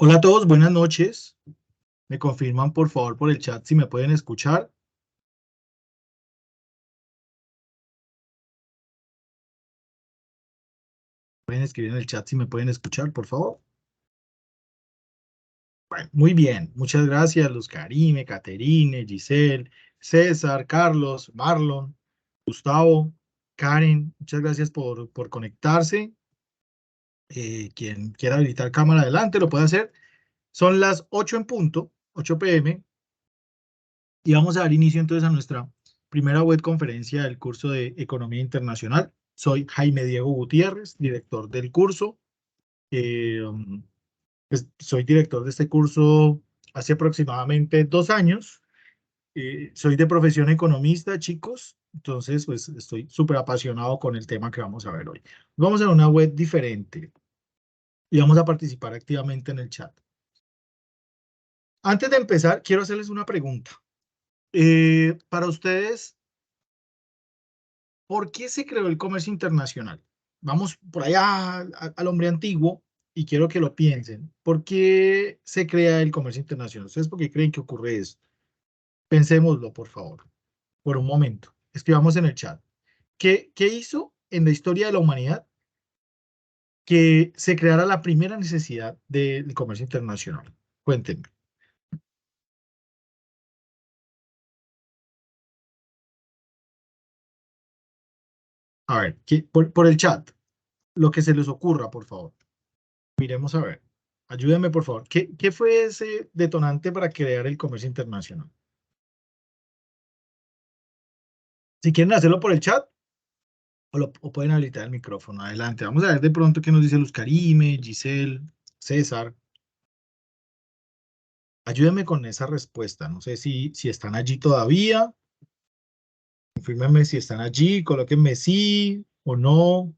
Hola a todos, buenas noches. Me confirman por favor por el chat si me pueden escuchar. Pueden escribir en el chat si me pueden escuchar, por favor. Bueno, muy bien, muchas gracias, Luz Karime, Caterine, Giselle, César, Carlos, Marlon, Gustavo, Karen, muchas gracias por conectarse. Quien quiera habilitar cámara adelante lo puede hacer. Son las 8 en punto, 8 p.m. Y vamos a dar inicio entonces a nuestra primera web conferencia del curso de Economía Internacional. Soy Jaime Diego Gutiérrez, director del curso. Eh, um, Soy director de este curso hace aproximadamente 2 años. Soy de profesión economista, chicos. Entonces, pues estoy súper apasionado con el tema que vamos a ver hoy. Vamos a una web diferente y vamos a participar activamente en el chat. Antes de empezar, quiero hacerles una pregunta. Para ustedes, ¿por qué se creó el comercio internacional? Vamos por allá al hombre antiguo y quiero que lo piensen. ¿Por qué se crea el comercio internacional? ¿Ustedes por qué creen que ocurre eso? Pensémoslo, por favor, por un momento. Escribamos en el chat. ¿Qué hizo en la historia de la humanidad que se creara la primera necesidad del comercio internacional? Cuéntenme. A ver, por el chat, lo que se les ocurra, por favor. Miremos a ver. Ayúdenme, por favor. ¿Qué fue ese detonante para crear el comercio internacional? Si quieren hacerlo por el chat, o pueden habilitar el micrófono. Adelante. Vamos a ver de pronto qué nos dice Luz Karime, Giselle, César. Ayúdenme con esa respuesta. No sé si están allí todavía. Confírmenme si están allí. Colóquenme sí o no,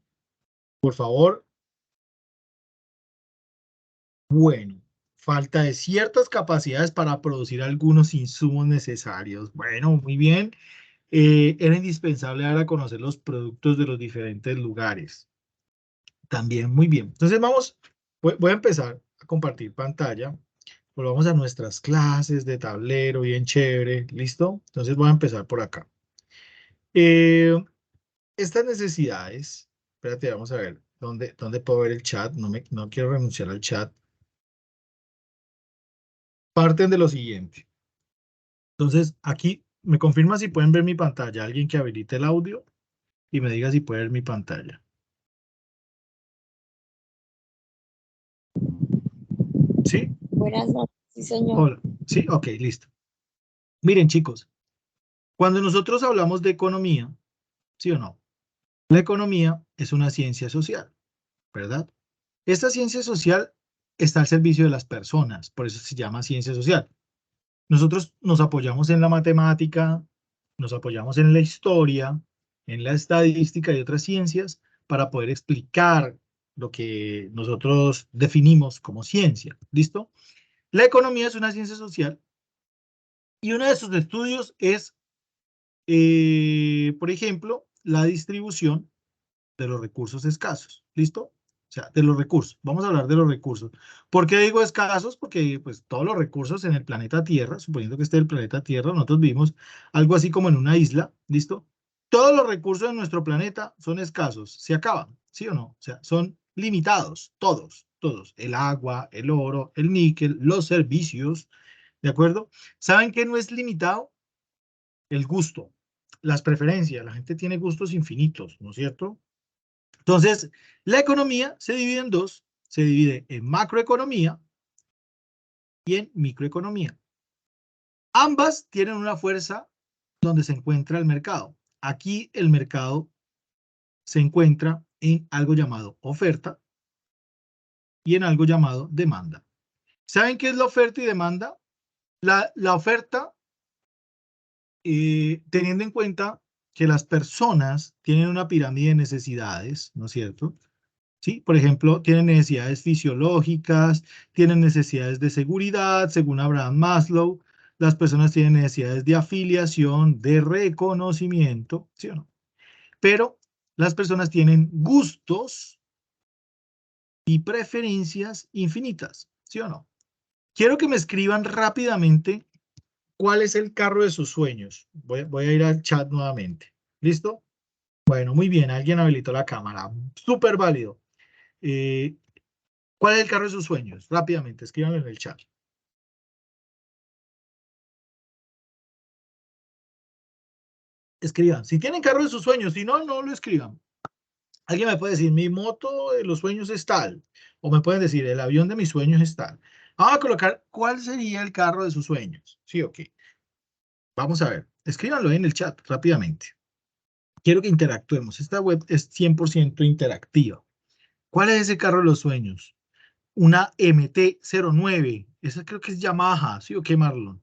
por favor. Bueno, falta de ciertas capacidades para producir algunos insumos necesarios. Bueno, muy bien. Era indispensable dar a conocer los productos de los diferentes lugares. También, muy bien. Entonces voy a empezar a compartir pantalla. Volvamos a nuestras clases de tablero, bien chévere, ¿listo? Entonces voy a empezar por acá. Eh, Estas necesidades, espérate, vamos a ver, ¿dónde puedo ver el chat? No quiero renunciar al chat. Parten de lo siguiente. Entonces, aquí me confirma si pueden ver mi pantalla. Alguien que habilite el audio y me diga si puede ver mi pantalla. ¿Sí? Buenas noches, sí, señor. Hola. ¿Sí? Ok, listo. Miren, chicos, cuando nosotros hablamos de economía, ¿sí o no? La economía es una ciencia social, ¿verdad? Esta ciencia social está al servicio de las personas, por eso se llama ciencia social. Nosotros nos apoyamos en la matemática, nos apoyamos en la historia, en la estadística y otras ciencias para poder explicar lo que nosotros definimos como ciencia. ¿Listo? La economía es una ciencia social y uno de sus estudios es, por ejemplo, la distribución de los recursos escasos. ¿Listo? O sea, de los recursos. Vamos a hablar de los recursos. ¿Por qué digo escasos? Porque pues todos los recursos en el planeta Tierra, suponiendo que esté el planeta Tierra, nosotros vivimos algo así como en una isla, ¿listo? Todos los recursos de nuestro planeta son escasos, se acaban, ¿sí o no? O sea, son limitados, todos, todos. El agua, el oro, el níquel, los servicios, ¿de acuerdo? ¿Saben qué no es limitado? El gusto, las preferencias. La gente tiene gustos infinitos, ¿no es cierto? Entonces, la economía se divide en dos. Se divide en macroeconomía y en microeconomía. Ambas tienen una fuerza donde se encuentra el mercado. Aquí el mercado se encuentra en algo llamado oferta y en algo llamado demanda. ¿Saben qué es la oferta y demanda? La oferta, teniendo en cuenta que las personas tienen una pirámide de necesidades, ¿no es cierto? ¿Sí? Por ejemplo, tienen necesidades fisiológicas, tienen necesidades de seguridad, según Abraham Maslow. Las personas tienen necesidades de afiliación, de reconocimiento, ¿sí o no? Pero las personas tienen gustos y preferencias infinitas, ¿sí o no? Quiero que me escriban rápidamente cuál es el carro de sus sueños. Voy a ir al chat nuevamente. ¿Listo? Bueno, muy bien. Alguien habilitó la cámara. Súper válido. Eh, ¿Cuál es el carro de sus sueños? Rápidamente, escríbanlo en el chat. Escriban. Si tienen carro de sus sueños, si no, no lo escriban. Alguien me puede decir, mi moto de los sueños es tal. O me pueden decir, el avión de mis sueños es tal. Vamos a colocar, ¿cuál sería el carro de sus sueños? Sí, ok. Vamos a ver. Escríbanlo ahí en el chat rápidamente. Quiero que interactuemos. Esta web es 100% interactiva. ¿Cuál es ese carro de los sueños? Una MT-09. Esa creo que es Yamaha. ¿Sí o qué, Marlon?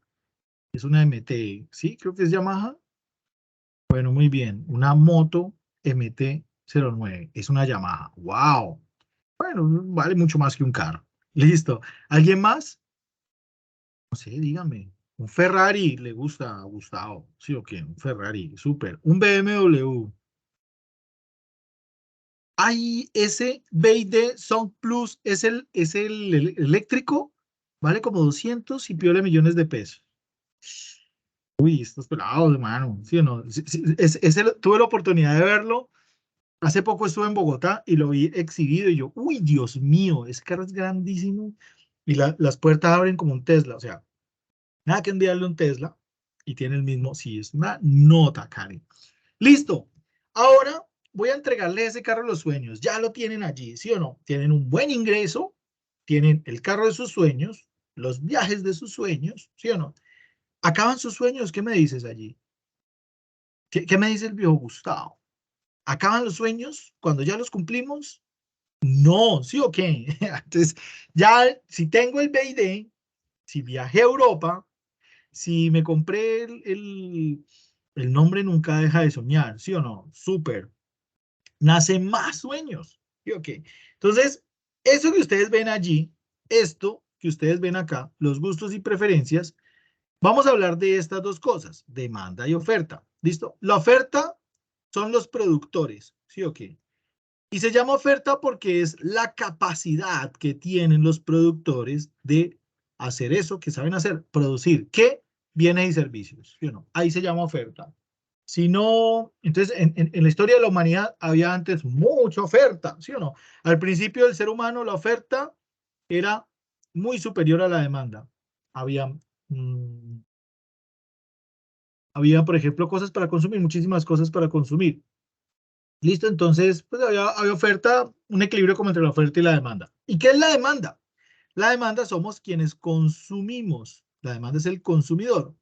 Es una MT. ¿Sí? Creo que es Yamaha. Bueno, muy bien. Una moto MT-09. Es una Yamaha. ¡Wow! Bueno, vale mucho más que un carro. Listo. ¿Alguien más? No sé, dígame. Un Ferrari le gusta a Gustavo. ¿Sí o qué? Un Ferrari. Súper. Un BMW. Ay, ese BYD Sound Plus es el eléctrico. Vale como 200 y piola millones de pesos. Uy, estos pelados, hermano. ¿Sí o no? Sí, sí, tuve la oportunidad de verlo. Hace poco estuve en Bogotá y lo vi exhibido y yo, uy, Dios mío, ese carro es grandísimo y las puertas abren como un Tesla, o sea, nada que enviarle un Tesla y tiene el mismo, sí, es una nota, Karen. Listo, ahora voy a entregarle ese carro a los sueños, ya lo tienen allí, ¿sí o no? Tienen un buen ingreso, tienen el carro de sus sueños, los viajes de sus sueños, ¿sí o no? Acaban sus sueños, ¿qué me dices allí? ¿Qué me dice el viejo Gustavo? ¿Acaban los sueños cuando ya los cumplimos? No, ¿sí o qué? Entonces, ya si tengo el BID, si viajé a Europa, si me compré el nombre nunca deja de soñar, ¿sí o no? Súper. Nacen más sueños, ¿sí o qué? Entonces, eso que ustedes ven allí, esto que ustedes ven acá, los gustos y preferencias, vamos a hablar de estas dos cosas, demanda y oferta. ¿Listo? La oferta son los productores, ¿sí o qué? Y se llama oferta porque es la capacidad que tienen los productores de hacer eso que saben hacer, producir, ¿qué? Bienes y servicios, ¿sí o no? Ahí se llama oferta. Si no, entonces en la historia de la humanidad había antes mucha oferta, ¿sí o no? Al principio del ser humano la oferta era muy superior a la demanda. Había, mm, había, por ejemplo, cosas para consumir, muchísimas cosas para consumir. Listo, entonces, pues había oferta, un equilibrio como entre la oferta y la demanda. ¿Y qué es la demanda? La demanda somos quienes consumimos. La demanda es el consumidor.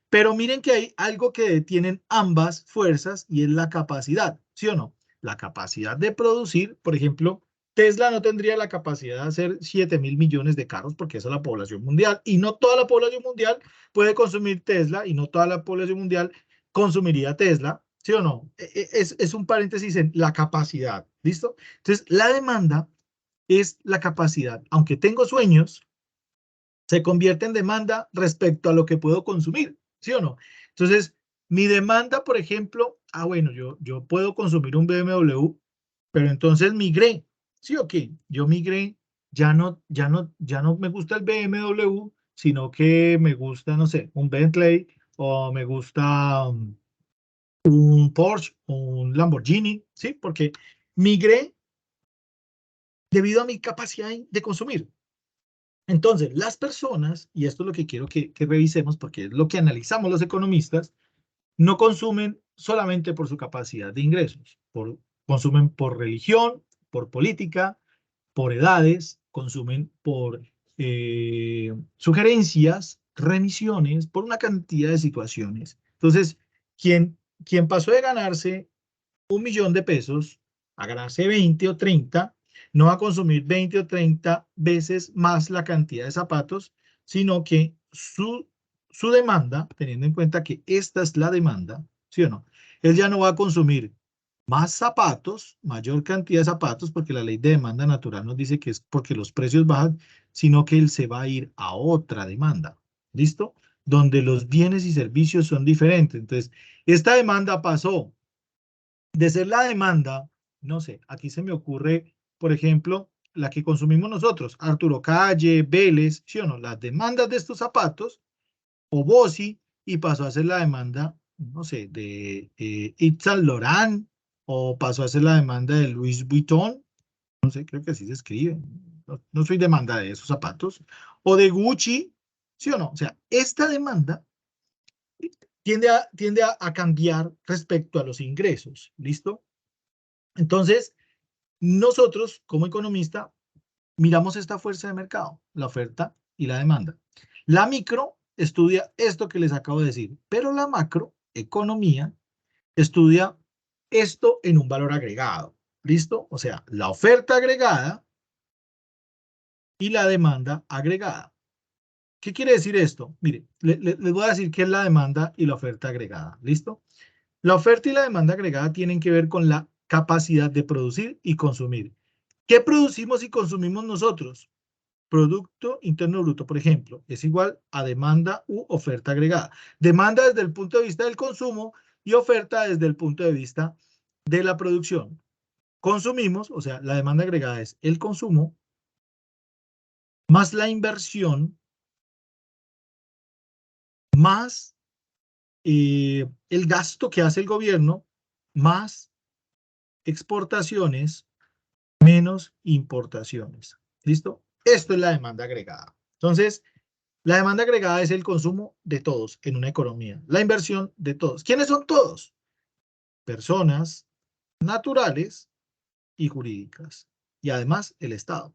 Pero miren que hay algo que detienen ambas fuerzas y es la capacidad, ¿sí o no? La capacidad de producir, por ejemplo, Tesla no tendría la capacidad de hacer 7.000 millones de carros porque esa es la población mundial y no toda la población mundial puede consumir Tesla y no toda la población mundial consumiría Tesla, ¿sí o no? Es un paréntesis en la capacidad, ¿listo? Entonces, la demanda es la capacidad, aunque tengo sueños, se convierte en demanda respecto a lo que puedo consumir, ¿sí o no? Entonces, mi demanda, por ejemplo, bueno, yo puedo consumir un BMW, pero entonces migré, ¿sí o qué? Yo migré, ya no me gusta el BMW, sino que me gusta, no sé, un Bentley o me gusta un Porsche o un Lamborghini, ¿sí? Porque migré debido a mi capacidad de consumir. Entonces, las personas, y esto es lo que quiero que revisemos porque es lo que analizamos los economistas, no consumen solamente por su capacidad de ingresos, consumen por religión, por política, por edades, consumen por sugerencias, remisiones, por una cantidad de situaciones. Entonces, quien pasó de ganarse 1 millón de pesos a ganarse 20 o 30, no va a consumir 20 o 30 veces más la cantidad de zapatos, sino que su demanda, teniendo en cuenta que esta es la demanda, ¿sí o no? Él ya no va a consumir más zapatos, mayor cantidad de zapatos, porque la ley de demanda natural nos dice que es porque los precios bajan, sino que él se va a ir a otra demanda, ¿listo? Donde los bienes y servicios son diferentes. Entonces, esta demanda pasó de ser la demanda, no sé, aquí se me ocurre, por ejemplo, la que consumimos nosotros, Arturo Calle, Vélez, ¿sí o no? Las demandas de estos zapatos, o Bossi, y pasó a ser la demanda, no sé, de Yves Saint Laurent, o pasó a ser la demanda de Louis Vuitton, no sé, creo que así se escribe, no soy demanda de esos zapatos, o de Gucci, ¿sí o no? O sea, esta demanda tiende a cambiar respecto a los ingresos, ¿listo? Entonces, nosotros, como economista, miramos esta fuerza de mercado, la oferta y la demanda. La micro estudia esto que les acabo de decir, pero la macroeconomía estudia esto en un valor agregado. ¿Listo? O sea, la oferta agregada y la demanda agregada. ¿Qué quiere decir esto? Mire, les voy a decir qué es la demanda y la oferta agregada. ¿Listo? La oferta y la demanda agregada tienen que ver con la capacidad de producir y consumir. ¿Qué producimos y consumimos nosotros? Producto Interno Bruto, por ejemplo, es igual a demanda u oferta agregada. Demanda desde el punto de vista del consumo y oferta desde el punto de vista de la producción. Consumimos, o sea, la demanda agregada es el consumo más la inversión más el gasto que hace el gobierno más exportaciones menos importaciones. ¿Listo? Esto es la demanda agregada. Entonces, la demanda agregada es el consumo de todos en una economía, la inversión de todos. ¿Quiénes son todos? Personas naturales y jurídicas. Y además el Estado.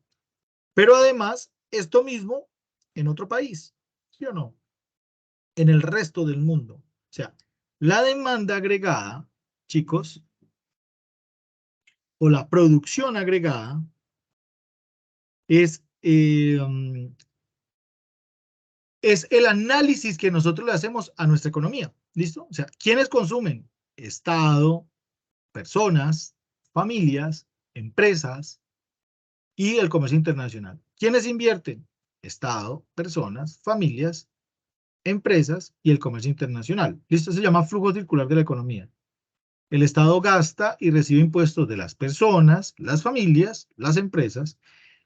Pero además, esto mismo en otro país, ¿sí o no? En el resto del mundo. O sea, la demanda agregada, chicos, o la producción agregada es el análisis que nosotros le hacemos a nuestra economía. ¿Listo? O sea, ¿quiénes consumen? Estado, personas, familias, empresas y el comercio internacional. ¿Quiénes invierten? Estado, personas, familias, empresas y el comercio internacional. ¿Listo? Se llama flujo circular de la economía. El Estado gasta y recibe impuestos de las personas, las familias, las empresas,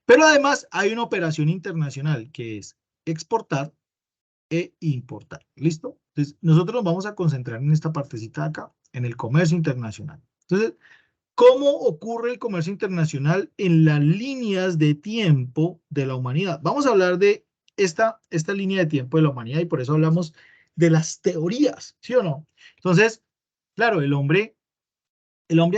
pero además hay una operación internacional que es exportar e importar. ¿Listo? Entonces, nosotros nos vamos a concentrar en esta partecita de acá, en el comercio internacional. Entonces, ¿cómo ocurre el comercio internacional en las líneas de tiempo de la humanidad? Vamos a hablar de esta línea de tiempo de la humanidad y por eso hablamos de las teorías, ¿sí o no? Entonces, claro, el hombre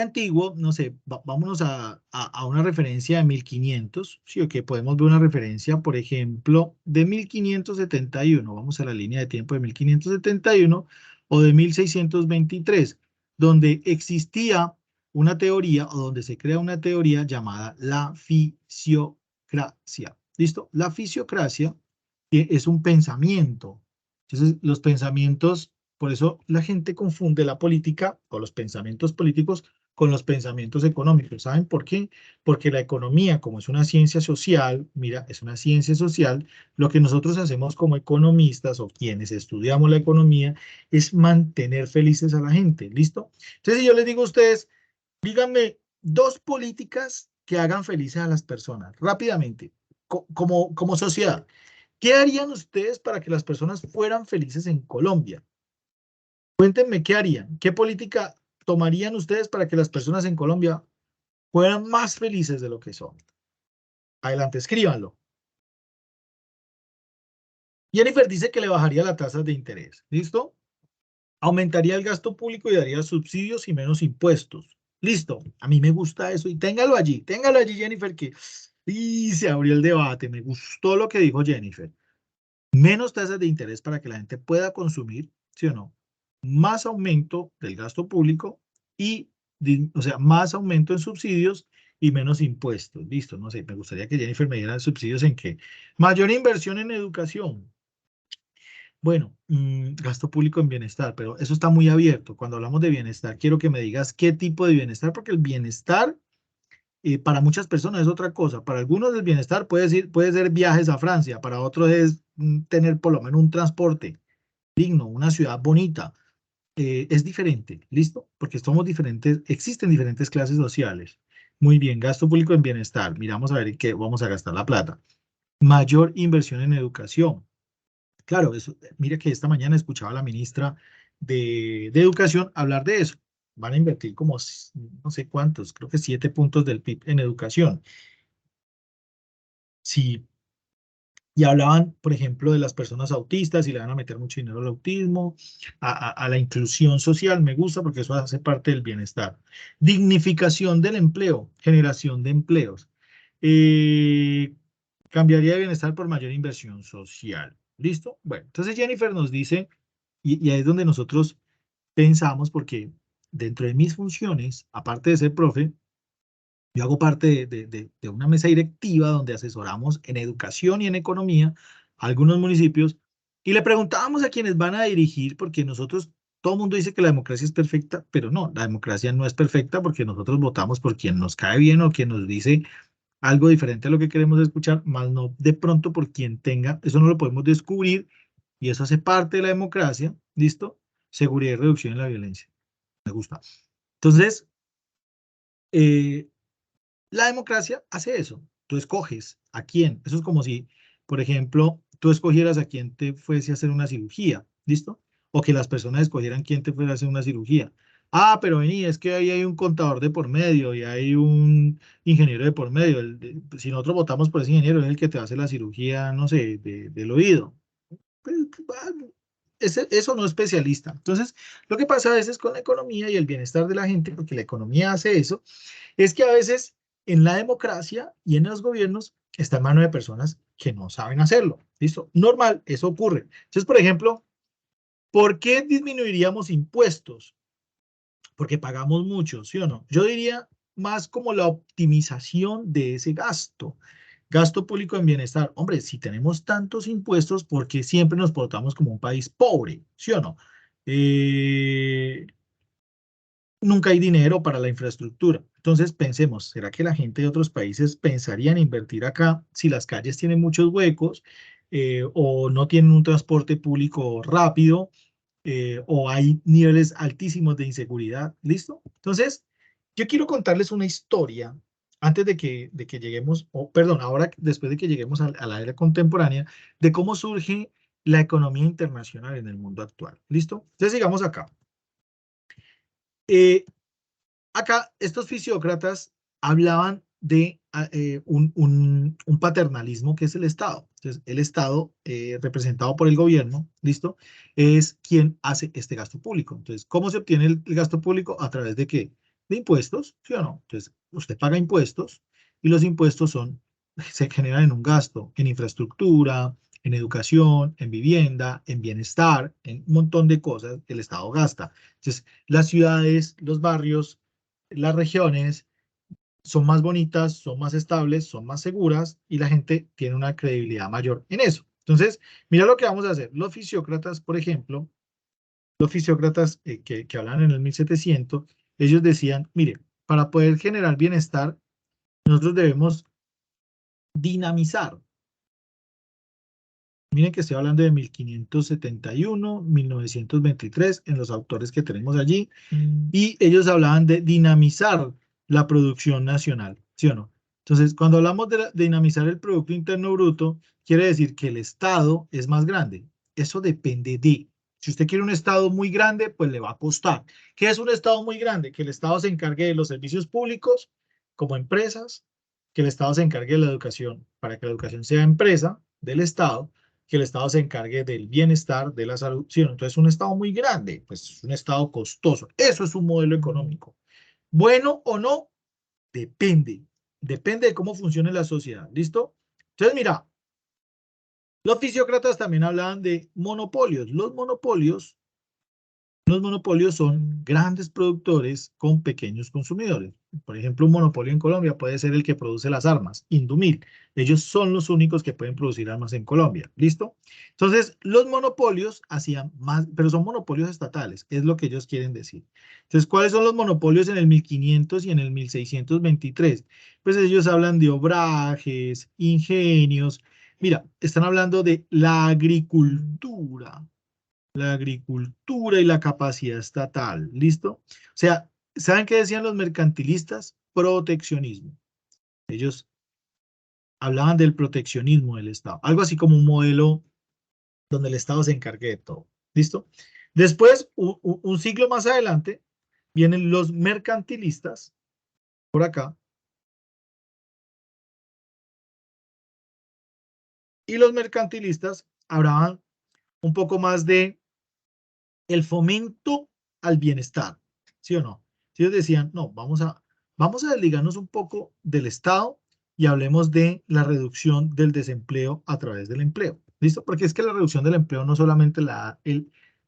antiguo, no sé, vámonos a una referencia de 1500, sí, o que podemos ver una referencia, por ejemplo, de 1571, vamos a la línea de tiempo de 1571 o de 1623, donde existía una teoría o donde se crea una teoría llamada la fisiocracia. ¿Listo? La fisiocracia es un pensamiento. Entonces, los pensamientos, por eso la gente confunde la política o los pensamientos políticos con los pensamientos económicos. ¿Saben por qué? Porque la economía, como es una ciencia social, mira, es una ciencia social, lo que nosotros hacemos como economistas o quienes estudiamos la economía es mantener felices a la gente. ¿Listo? Entonces, si yo les digo a ustedes, díganme dos políticas que hagan felices a las personas, rápidamente, como sociedad. ¿Qué harían ustedes para que las personas fueran felices en Colombia? Cuéntenme qué harían, qué política tomarían ustedes para que las personas en Colombia fueran más felices de lo que son. Adelante, escríbanlo. Jennifer dice que le bajaría la tasa de interés. ¿Listo? Aumentaría el gasto público y daría subsidios y menos impuestos. Listo. A mí me gusta eso. Y téngalo allí, Jennifer, que y se abrió el debate. Me gustó lo que dijo Jennifer. Menos tasas de interés para que la gente pueda consumir, ¿sí o no? Más aumento del gasto público y, o sea, más aumento en subsidios y menos impuestos. Listo, no sé, me gustaría que Jennifer me diera subsidios en qué. Mayor inversión en educación. Bueno, gasto público en bienestar, pero eso está muy abierto. Cuando hablamos de bienestar, quiero que me digas qué tipo de bienestar, porque el bienestar para muchas personas es otra cosa. Para algunos el bienestar puede ser viajes a Francia, para otros es tener por lo menos un transporte digno, una ciudad bonita. Es diferente, ¿listo? Porque somos diferentes, existen diferentes clases sociales. Muy bien, gasto público en bienestar. Miramos a ver en qué vamos a gastar la plata. Mayor inversión en educación. Claro, eso, mira que esta mañana escuchaba a la ministra de Educación hablar de eso. Van a invertir como no sé cuántos, creo que 7 puntos del PIB en educación. Sí, y hablaban, por ejemplo, de las personas autistas y le van a meter mucho dinero al autismo, a la inclusión social, me gusta porque eso hace parte del bienestar. Dignificación del empleo, generación de empleos. Eh, Cambiaría de bienestar por mayor inversión social. ¿Listo? Bueno, entonces Jennifer nos dice, y ahí es donde nosotros pensamos, porque dentro de mis funciones, aparte de ser profe, yo hago parte de una mesa directiva donde asesoramos en educación y en economía a algunos municipios y le preguntábamos a quienes van a dirigir, porque nosotros, todo el mundo dice que la democracia es perfecta, pero no, la democracia no es perfecta porque nosotros votamos por quien nos cae bien o quien nos dice algo diferente a lo que queremos escuchar, más no de pronto por quien tenga, eso no lo podemos descubrir y eso hace parte de la democracia, ¿listo? Seguridad y reducción de la violencia. Me gusta. Entonces, eh, la democracia hace eso. Tú escoges a quién. Eso es como si, por ejemplo, tú escogieras a quién te fuese a hacer una cirugía, ¿listo? O que las personas escogieran quién te fuese a hacer una cirugía. Ah, pero vení, es que ahí hay un contador de por medio y hay un ingeniero de por medio. Si nosotros votamos por ese ingeniero, es el que te hace la cirugía, no sé, del oído. Pues, eso no es especialista. Entonces, lo que pasa a veces con la economía y el bienestar de la gente, porque la economía hace eso, es que a veces en la democracia y en los gobiernos está en manos de personas que no saben hacerlo. ¿Listo? Normal, eso ocurre. Entonces, por ejemplo, ¿por qué disminuiríamos impuestos? Porque pagamos mucho, ¿sí o no? Yo diría más como la optimización de ese gasto. Gasto público en bienestar. Hombre, si tenemos tantos impuestos, ¿por qué siempre nos portamos como un país pobre? ¿Sí o no? Eh, Nunca hay dinero para la infraestructura. Entonces pensemos, ¿será que la gente de otros países pensaría en invertir acá si las calles tienen muchos huecos o no tienen un transporte público rápido o hay niveles altísimos de inseguridad? ¿Listo? Entonces, yo quiero contarles una historia antes de que lleguemos, o perdón, ahora después de que lleguemos a la era contemporánea, de cómo surge la economía internacional en el mundo actual. ¿Listo? Entonces, sigamos acá. Eh, Acá estos fisiócratas hablaban de un paternalismo que es el Estado. Entonces, el Estado, representado por el gobierno, ¿listo? Es quien hace este gasto público. Entonces, ¿cómo se obtiene el gasto público? ¿A través de qué? De impuestos, ¿sí o no? Entonces, usted paga impuestos y los impuestos se generan en un gasto, en infraestructura, en educación, en vivienda, en bienestar, en un montón de cosas que el Estado gasta. Entonces, las ciudades, los barrios, las regiones son más bonitas, son más estables, son más seguras y la gente tiene una credibilidad mayor en eso. Entonces, mira lo que vamos a hacer. Los fisiócratas, por ejemplo, los fisiócratas que hablan en el 1700, ellos decían, mire, para poder generar bienestar, nosotros debemos dinamizar. Miren que estoy hablando de 1571, 1923, en los autores que tenemos allí, y ellos hablaban de dinamizar la producción nacional, ¿sí o no? Entonces, cuando hablamos de dinamizar el Producto Interno Bruto, quiere decir que el Estado es más grande. Eso depende de. Si usted quiere un Estado muy grande, pues le va a costar. ¿Qué es un Estado muy grande? Que el Estado se encargue de los servicios públicos como empresas, que el Estado se encargue de la educación, para que la educación sea empresa del Estado, que el Estado se encargue del bienestar, de la salud. Sí, entonces, un Estado muy grande, pues es un Estado costoso. Eso es un modelo económico. Bueno o no, depende. Depende de cómo funcione la sociedad. ¿Listo? Entonces, mira, los fisiócratas también hablaban de monopolios. Los monopolios son grandes productores con pequeños consumidores. Por ejemplo, un monopolio en Colombia puede ser el que produce las armas, Indumil. Ellos son los únicos que pueden producir armas en Colombia. ¿Listo? Entonces, los monopolios hacían más, pero son monopolios estatales, es lo que ellos quieren decir. Entonces, ¿cuáles son los monopolios en el 1500 y en el 1623? Pues ellos hablan de obrajes, ingenios. Mira, están hablando de la agricultura y la capacidad estatal, ¿listo? O sea, ¿saben qué decían los mercantilistas? proteccionismo. Ellos hablaban del proteccionismo del Estado, algo así como un modelo donde el Estado se encargue de todo. ¿Listo? Después, un siglo más adelante, vienen los mercantilistas, por acá, y los mercantilistas hablaban un poco más de el fomento al bienestar, ¿sí o no? Ellos decían, no, vamos a desligarnos un poco del Estado y hablemos de la reducción del desempleo a través del empleo. ¿Listo? Porque es que la reducción del empleo no solamente la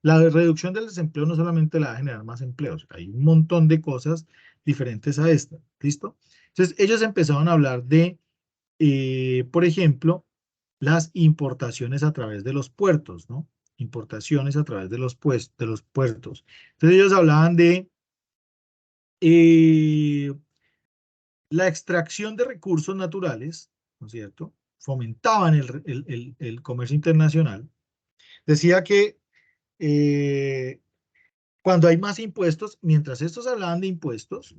reducción del desempleo no solamente la va a generar más empleos, hay un montón de cosas diferentes a esta. ¿Listo? Entonces, ellos empezaron a hablar de, por ejemplo, las importaciones a través de los puertos, ¿no? Importaciones a través de los puertos. Entonces ellos hablaban de la extracción de recursos naturales, ¿no es cierto? Fomentaban el comercio internacional. Decía que cuando hay más impuestos, mientras estos hablaban de impuestos,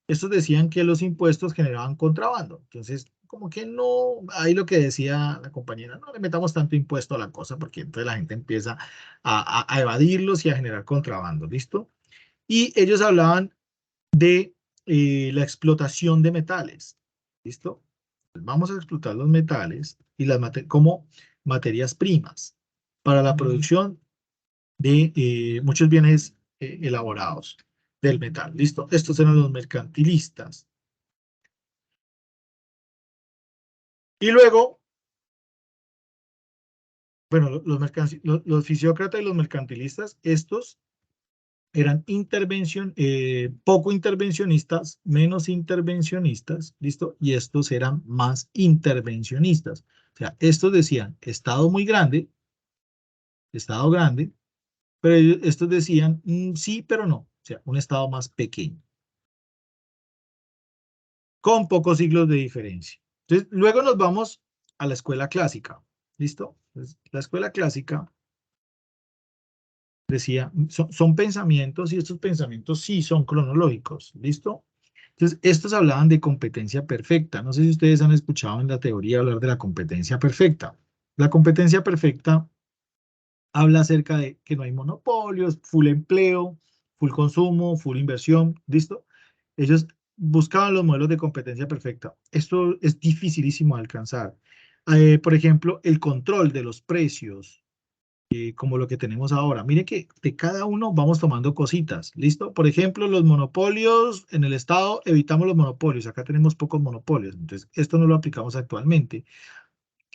estos decían que los impuestos generaban contrabando. Entonces, como que no, ahí lo que decía la compañera, no le metamos tanto impuesto a la cosa, porque entonces la gente empieza a evadirlos y a generar contrabando, ¿listo? Y ellos hablaban de la explotación de metales, ¿listo? Pues vamos a explotar los metales y como materias primas para la producción de muchos bienes elaborados del metal. ¿Listo? Estos eran los mercantilistas. Y luego, bueno, los fisiócratas y los mercantilistas, estos eran poco intervencionistas, menos intervencionistas, ¿listo? Y estos eran más intervencionistas. O sea, estos decían, Estado grande, pero estos decían, sí, pero no. O sea, un Estado más pequeño, con pocos siglos de diferencia. Entonces, luego nos vamos a la escuela clásica, ¿listo? Entonces, la escuela clásica decía, son pensamientos y estos pensamientos sí son cronológicos, ¿listo? Entonces, estos hablaban de competencia perfecta. No sé si ustedes han escuchado en la teoría hablar de la competencia perfecta. La competencia perfecta habla acerca de que no hay monopolios, full empleo, full consumo, full inversión, ¿listo? Ellos buscaban los modelos de competencia perfecta. Esto es dificilísimo de alcanzar. Por ejemplo, el control de los precios, como lo que tenemos ahora. Mire que de cada uno vamos tomando cositas, ¿listo? Por ejemplo, los monopolios en el Estado, evitamos los monopolios. Acá tenemos pocos monopolios, entonces esto no lo aplicamos actualmente.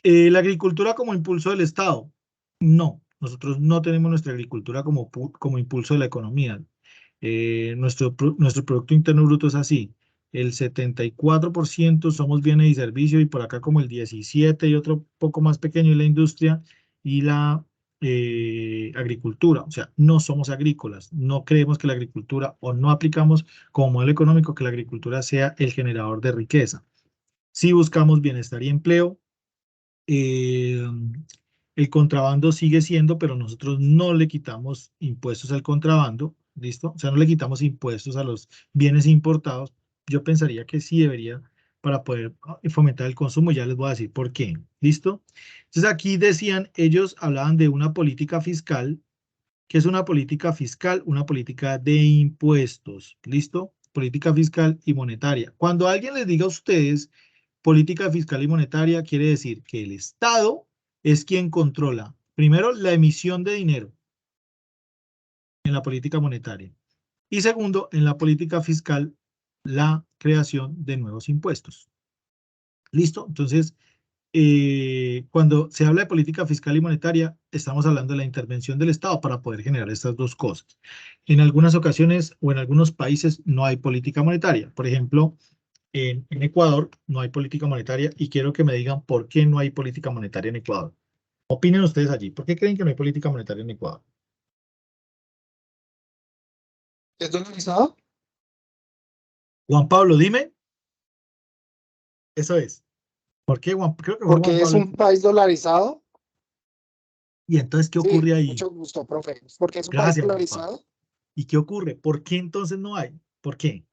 La agricultura como impulso del Estado. No, nosotros no tenemos nuestra agricultura como impulso de la economía. Nuestro Producto Interno Bruto es así. El 74% somos bienes y servicios y por acá como el 17% y otro poco más pequeño es la industria y la agricultura. O sea, no somos agrícolas. No creemos que la agricultura o no aplicamos como modelo económico que la agricultura sea el generador de riqueza. Sí buscamos bienestar y empleo. eh, el contrabando sigue siendo, pero nosotros no le quitamos impuestos al contrabando, ¿listo? O sea, no le quitamos impuestos a los bienes importados. Yo pensaría que sí debería para poder fomentar el consumo. Ya les voy a decir por qué, ¿listo? Entonces aquí decían, ellos hablaban de una política fiscal. ¿Qué es una política fiscal? Una política de impuestos, ¿listo? Política fiscal y monetaria. Cuando alguien les diga a ustedes política fiscal y monetaria, quiere decir que el Estado es quien controla, primero, la emisión de dinero en la política monetaria y segundo, en la política fiscal, la creación de nuevos impuestos. ¿Listo? Entonces, cuando se habla de política fiscal y monetaria, estamos hablando de la intervención del Estado para poder generar estas dos cosas. En algunas ocasiones o en algunos países no hay política monetaria. Por ejemplo, en Ecuador no hay política monetaria y quiero que me digan por qué no hay política monetaria en Ecuador. Opinen ustedes allí. ¿Por qué creen que no hay política monetaria en Ecuador? ¿Es dolarizado? Juan Pablo, dime. Eso es. ¿Por qué Juan? Creo que fue Juan Porque es Pablo. un país dolarizado. ¿Y entonces qué Sí, ocurre ahí? mucho gusto, profe. Porque es un país Gracias, Juan Pablo. dolarizado. ¿Y qué ocurre? ¿Por qué entonces no hay? ¿Por qué?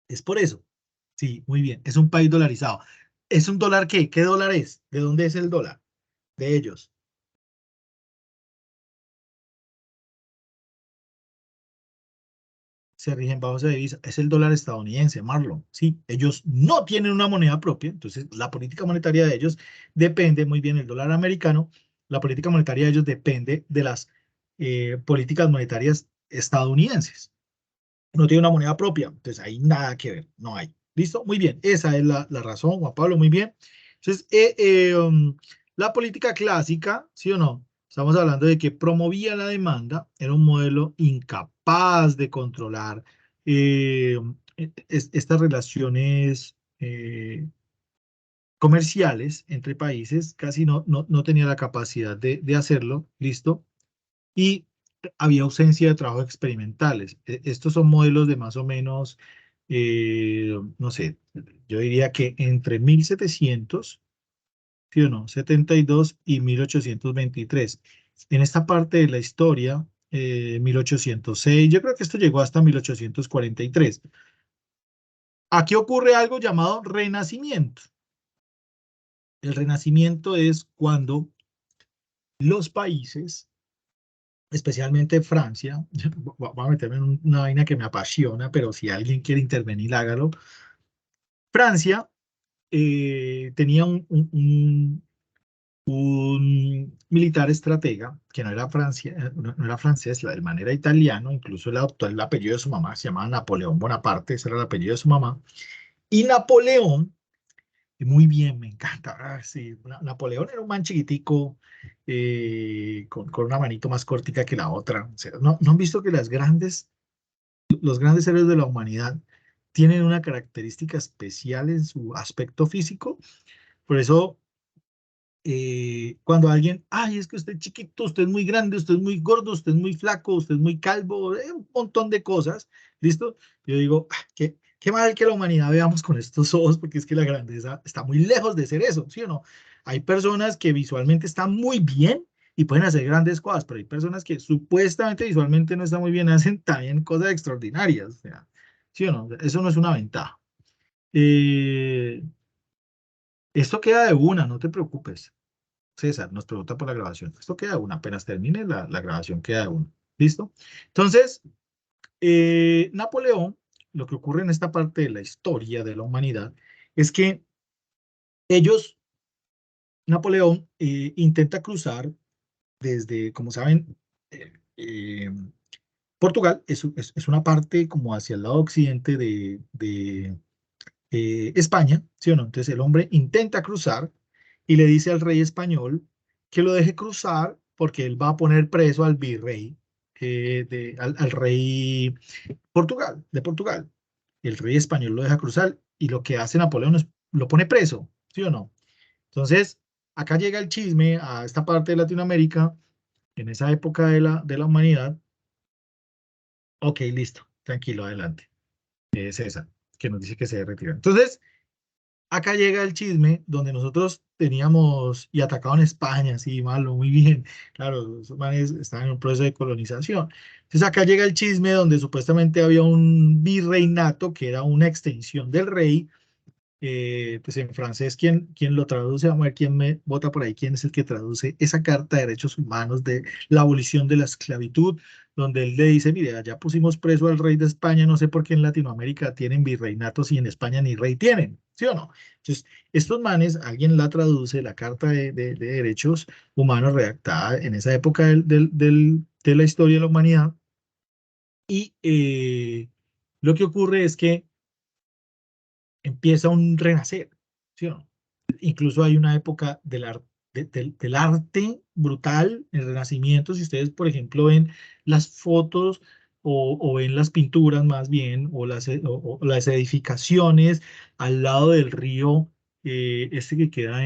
Es por eso. Sí, muy bien. Es un país dolarizado. ¿Es un dólar qué? ¿Qué dólar es? ¿De dónde es el dólar? De ellos. Se rigen bajo esa divisa. Es el dólar estadounidense, Marlon. Sí, ellos no tienen una moneda propia, entonces la política monetaria de ellos depende muy bien el dólar americano. La política monetaria de ellos depende de las políticas monetarias estadounidenses. No tiene una moneda propia, entonces ahí nada que ver, no hay. ¿Listo? Muy bien, esa es la razón, Juan Pablo, muy bien. Entonces, la política clásica, ¿sí o no? Estamos hablando de que promovía la demanda, era un modelo incapaz de controlar estas relaciones comerciales entre países, casi no tenía la capacidad de hacerlo, ¿listo? Y había ausencia de trabajos experimentales. Estos son modelos de más o menos, no sé, yo diría que entre 1700, ¿sí o no? 72 y 1823. En esta parte de la historia, 1806, yo creo que esto llegó hasta 1843. Aquí ocurre algo llamado renacimiento. El renacimiento es cuando los países, especialmente Francia, voy a meterme en una vaina que me apasiona, pero si alguien quiere intervenir, hágalo. Francia tenía un militar estratega que no era, Francia, no era francés, de manera italiano, incluso él adoptó el apellido de su mamá, se llamaba Napoleón Bonaparte, ese era el apellido de su mamá. Y Napoleón, muy bien, me encanta. Sí, Napoleón era un man chiquitico, con una manito más cortica que la otra. O sea, ¿no han visto que los grandes héroes de la humanidad tienen una característica especial en su aspecto físico? Por eso, cuando alguien, ay, es que usted es chiquito, usted es muy grande, usted es muy gordo, usted es muy flaco, usted es muy calvo, un montón de cosas, ¿listo? Yo digo, qué mal que la humanidad veamos con estos ojos, porque es que la grandeza está muy lejos de ser eso, ¿sí o no? Hay personas que visualmente están muy bien y pueden hacer grandes cosas, pero hay personas que supuestamente visualmente no están muy bien, hacen también cosas extraordinarias, o sea, ¿sí o no? Eso no es una ventaja. Eh, Esto queda de una, no te preocupes. César nos pregunta por la grabación. Esto queda de una, apenas termine la grabación queda de una. ¿Listo? Entonces, Napoleón, lo que ocurre en esta parte de la historia de la humanidad es que ellos, Napoleón, intenta cruzar desde, como saben, eh, eh, Portugal es una parte como hacia el lado occidente de España, ¿sí o no? Entonces el hombre intenta cruzar y le dice al rey español que lo deje cruzar porque él va a poner preso al virrey, al rey de Portugal. El rey español lo deja cruzar y lo que hace Napoleón es lo pone preso, ¿sí o no? Entonces, acá llega el chisme a esta parte de Latinoamérica, en esa época de la humanidad. Ok, listo, tranquilo, adelante. César, que nos dice que se retiró. Entonces, acá llega el chisme donde nosotros teníamos y atacaban España, sí, malo, muy bien. Claro, esos manes estaban en un proceso de colonización. Entonces acá llega el chisme donde supuestamente había un virreinato que era una extensión del rey, pues en francés, ¿quién lo traduce? Vamos a ver quién me vota por ahí, quién es el que traduce esa Carta de Derechos Humanos de la abolición de la esclavitud, donde él le dice, mire, allá pusimos preso al rey de España, no sé por qué en Latinoamérica tienen virreinatos y en España ni rey tienen, ¿sí o no? Entonces, estos manes, alguien la traduce, la Carta de Derechos Humanos redactada en esa época de la historia de la humanidad, y lo que ocurre es que empieza un renacer, ¿sí o no? Incluso hay una época del arte brutal, el Renacimiento. Si ustedes, por ejemplo, ven las fotos o ven las pinturas más bien, o las edificaciones al lado del río, este que queda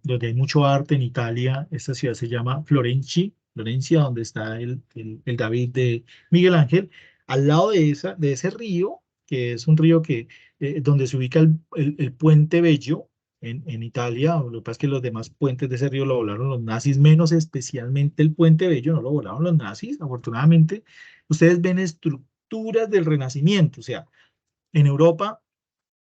donde hay mucho arte en Italia, esta ciudad se llama Florencia, donde está el David de Miguel Ángel, al lado de ese río, que es un río donde se ubica el puente Bello en Italia. Lo que pasa es que los demás puentes de ese río lo volaron los nazis, menos especialmente el puente Bello, no lo volaron los nazis, afortunadamente. Ustedes ven estructuras del Renacimiento, o sea, en Europa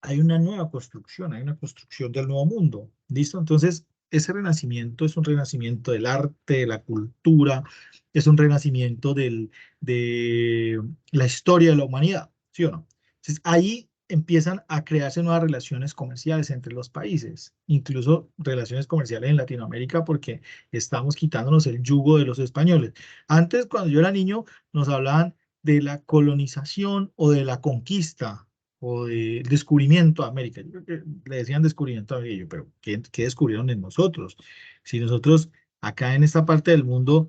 hay una nueva construcción, hay una construcción del nuevo mundo, ¿listo? Entonces, ese renacimiento es un renacimiento del arte, de la cultura, es un renacimiento de la historia de la humanidad, ¿sí o no? Entonces, ahí empiezan a crearse nuevas relaciones comerciales entre los países, incluso relaciones comerciales en Latinoamérica, porque estamos quitándonos el yugo de los españoles. Antes, cuando yo era niño, nos hablaban de la colonización o de la conquista o de descubrimiento de América. Yo creo que le decían descubrimiento a América, pero ¿qué descubrieron en nosotros? Si nosotros acá en esta parte del mundo,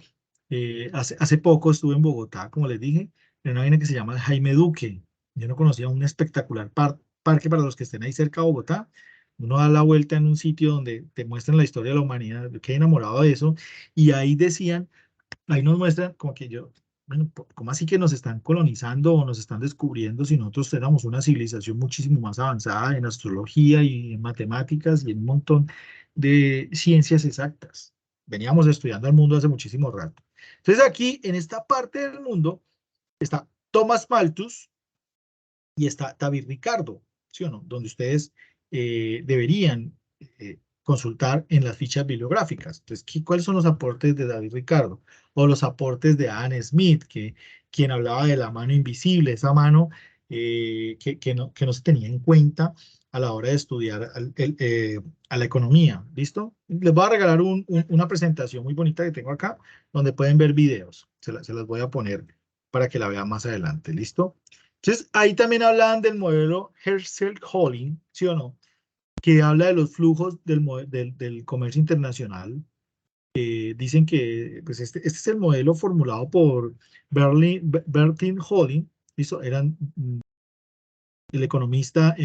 hace poco estuve en Bogotá, como les dije, en una vaina que se llama Jaime Duque. Yo no conocía un espectacular parque para los que estén ahí cerca de Bogotá. Uno da la vuelta en un sitio donde te muestran la historia de la humanidad. Yo quedé enamorado de eso. Y ahí decían, ahí nos muestran como que yo, bueno, ¿cómo así que nos están colonizando o nos están descubriendo si nosotros éramos una civilización muchísimo más avanzada en astrología y en matemáticas y en un montón de ciencias exactas? Veníamos estudiando el mundo hace muchísimo rato. Entonces aquí, en esta parte del mundo, está Thomas Malthus y está David Ricardo, ¿sí o no? Donde ustedes deberían consultar en las fichas bibliográficas. Entonces, ¿cuáles son los aportes de David Ricardo? O los aportes de Anne Smith, quien hablaba de la mano invisible, esa mano que no se tenía en cuenta a la hora de estudiar a la economía. ¿Listo? Les voy a regalar una presentación muy bonita que tengo acá, donde pueden ver videos. Se las voy a poner para que la vean más adelante. ¿Listo? Entonces, ahí también hablaban del modelo Herschel-Holling, ¿sí o no? Que habla de los flujos del comercio internacional. Dicen que pues este es el modelo formulado por Bertil Holling, ¿listo? Eran el economista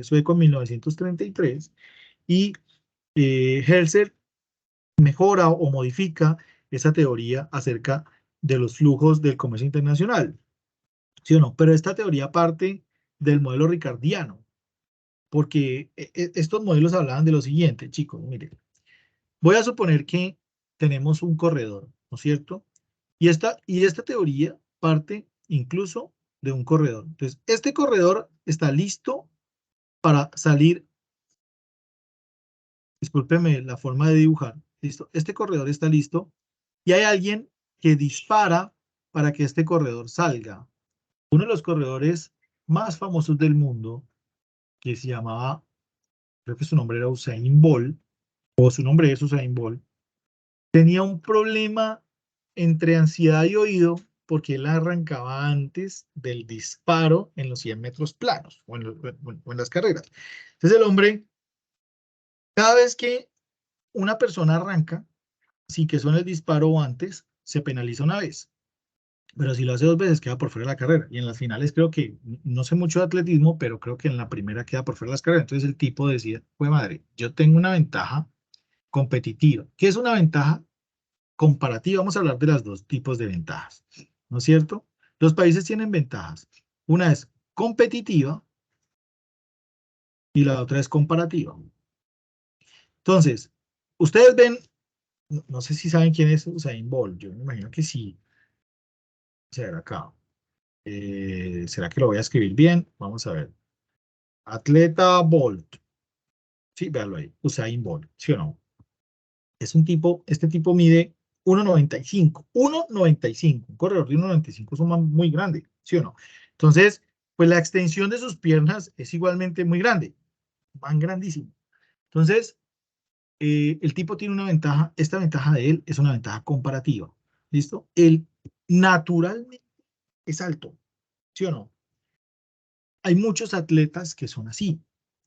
sueco en 1933, y Herschel mejora o modifica esa teoría acerca de los flujos del comercio internacional, ¿sí o no? Pero esta teoría parte del modelo ricardiano, porque estos modelos hablaban de lo siguiente, chicos, miren, voy a suponer que tenemos un corredor, ¿no es cierto? Y esta teoría parte incluso de un corredor. Entonces, este corredor está listo para salir, discúlpeme la forma de dibujar, listo, este corredor está listo y hay alguien que dispara para que este corredor salga. Uno de los corredores más famosos del mundo, que se llamaba, creo que su nombre era Usain Bolt, o su nombre es Usain Bolt, tenía un problema entre ansiedad y oído porque él arrancaba antes del disparo en los 100 metros planos o en las carreras. Entonces el hombre, cada vez que una persona arranca, sin que suene el disparo antes, se penaliza una vez. Pero si lo hace dos veces, queda por fuera de la carrera. Y en las finales creo que, no sé mucho de atletismo, pero creo que en la primera queda por fuera de las carreras. Entonces el tipo decide, pues madre, yo tengo una ventaja competitiva. ¿Qué es una ventaja comparativa? Vamos a hablar de los dos tipos de ventajas, ¿no es cierto? Los países tienen ventajas. Una es competitiva y la otra es comparativa. Entonces, ustedes ven, no sé si saben quién es Usain Bolt, yo me imagino que sí. A ver acá. ¿Será que lo voy a escribir bien? Vamos a ver. Atleta Bolt. Sí, véanlo ahí. Usain Bolt, ¿sí o no? Es un tipo, este tipo mide 1,95. 1,95. Un corredor de 1,95 es un man muy grande, ¿sí o no? Entonces, pues la extensión de sus piernas es igualmente muy grande. Van grandísimo. Entonces, el tipo tiene una ventaja. Esta ventaja de él es una ventaja comparativa. ¿Listo? Él naturalmente es alto, ¿sí o no? Hay muchos atletas que son así.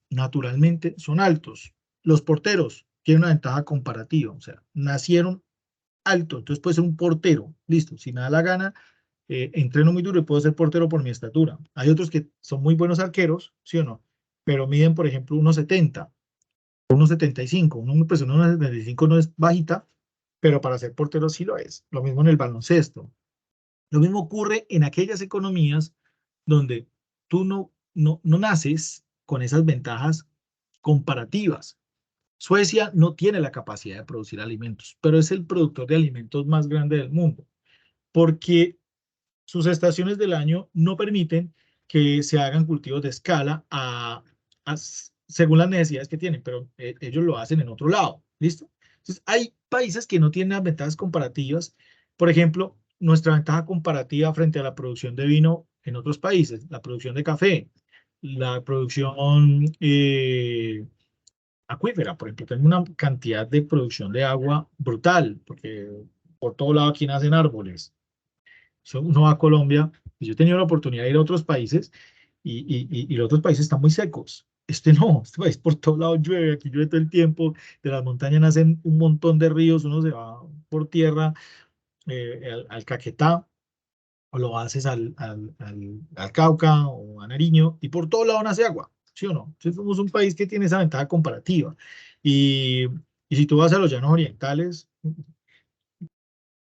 Naturalmente son altos. Los porteros tienen una ventaja comparativa. O sea, nacieron alto, entonces puede ser un portero, listo, si me da la gana, entreno muy duro y puedo ser portero por mi estatura. Hay otros que son muy buenos arqueros, ¿sí o no? Pero miden, por ejemplo, 1,70, 1,75. Una persona de 1,75 no es bajita, pero para ser portero sí lo es. Lo mismo en el baloncesto. Lo mismo ocurre en aquellas economías donde tú no naces con esas ventajas comparativas. Suecia no tiene la capacidad de producir alimentos, pero es el productor de alimentos más grande del mundo, porque sus estaciones del año no permiten que se hagan cultivos de escala según las necesidades que tienen, pero ellos lo hacen en otro lado, ¿listo? Entonces, hay países que no tienen las ventajas comparativas. Por ejemplo, nuestra ventaja comparativa frente a la producción de vino en otros países, la producción de café, la producción acuífera, por ejemplo, tengo una cantidad de producción de agua brutal, porque por todo lado aquí nacen árboles. Uno va a Colombia, y yo he tenido la oportunidad de ir a otros países, y los otros países están muy secos. Este no, este país por todo lado llueve, aquí llueve todo el tiempo, de las montañas nacen un montón de ríos, uno se va por tierra al Caquetá, o lo haces al Cauca o a Nariño, y por todo lado nace agua, ¿sí o no? Entonces somos un país que tiene esa ventaja comparativa. Y, y si tú vas a los llanos orientales,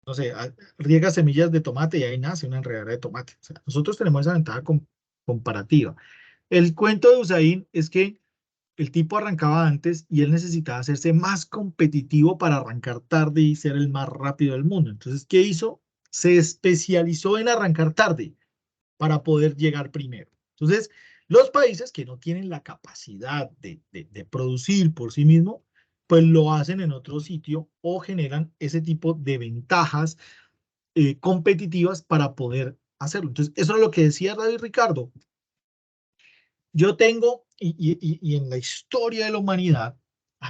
no sé, riegas semillas de tomate y ahí nace una enredadera de tomate. O sea, nosotros tenemos esa ventaja comparativa. El cuento de Usain es que el tipo arrancaba antes y él necesitaba hacerse más competitivo para arrancar tarde y ser el más rápido del mundo. Entonces, ¿qué hizo? Se especializó en arrancar tarde para poder llegar primero. Entonces, los países que no tienen la capacidad de producir por sí mismos, pues lo hacen en otro sitio o generan ese tipo de ventajas competitivas para poder hacerlo. Entonces, eso es lo que decía David Ricardo. Yo tengo, y en la historia de la humanidad,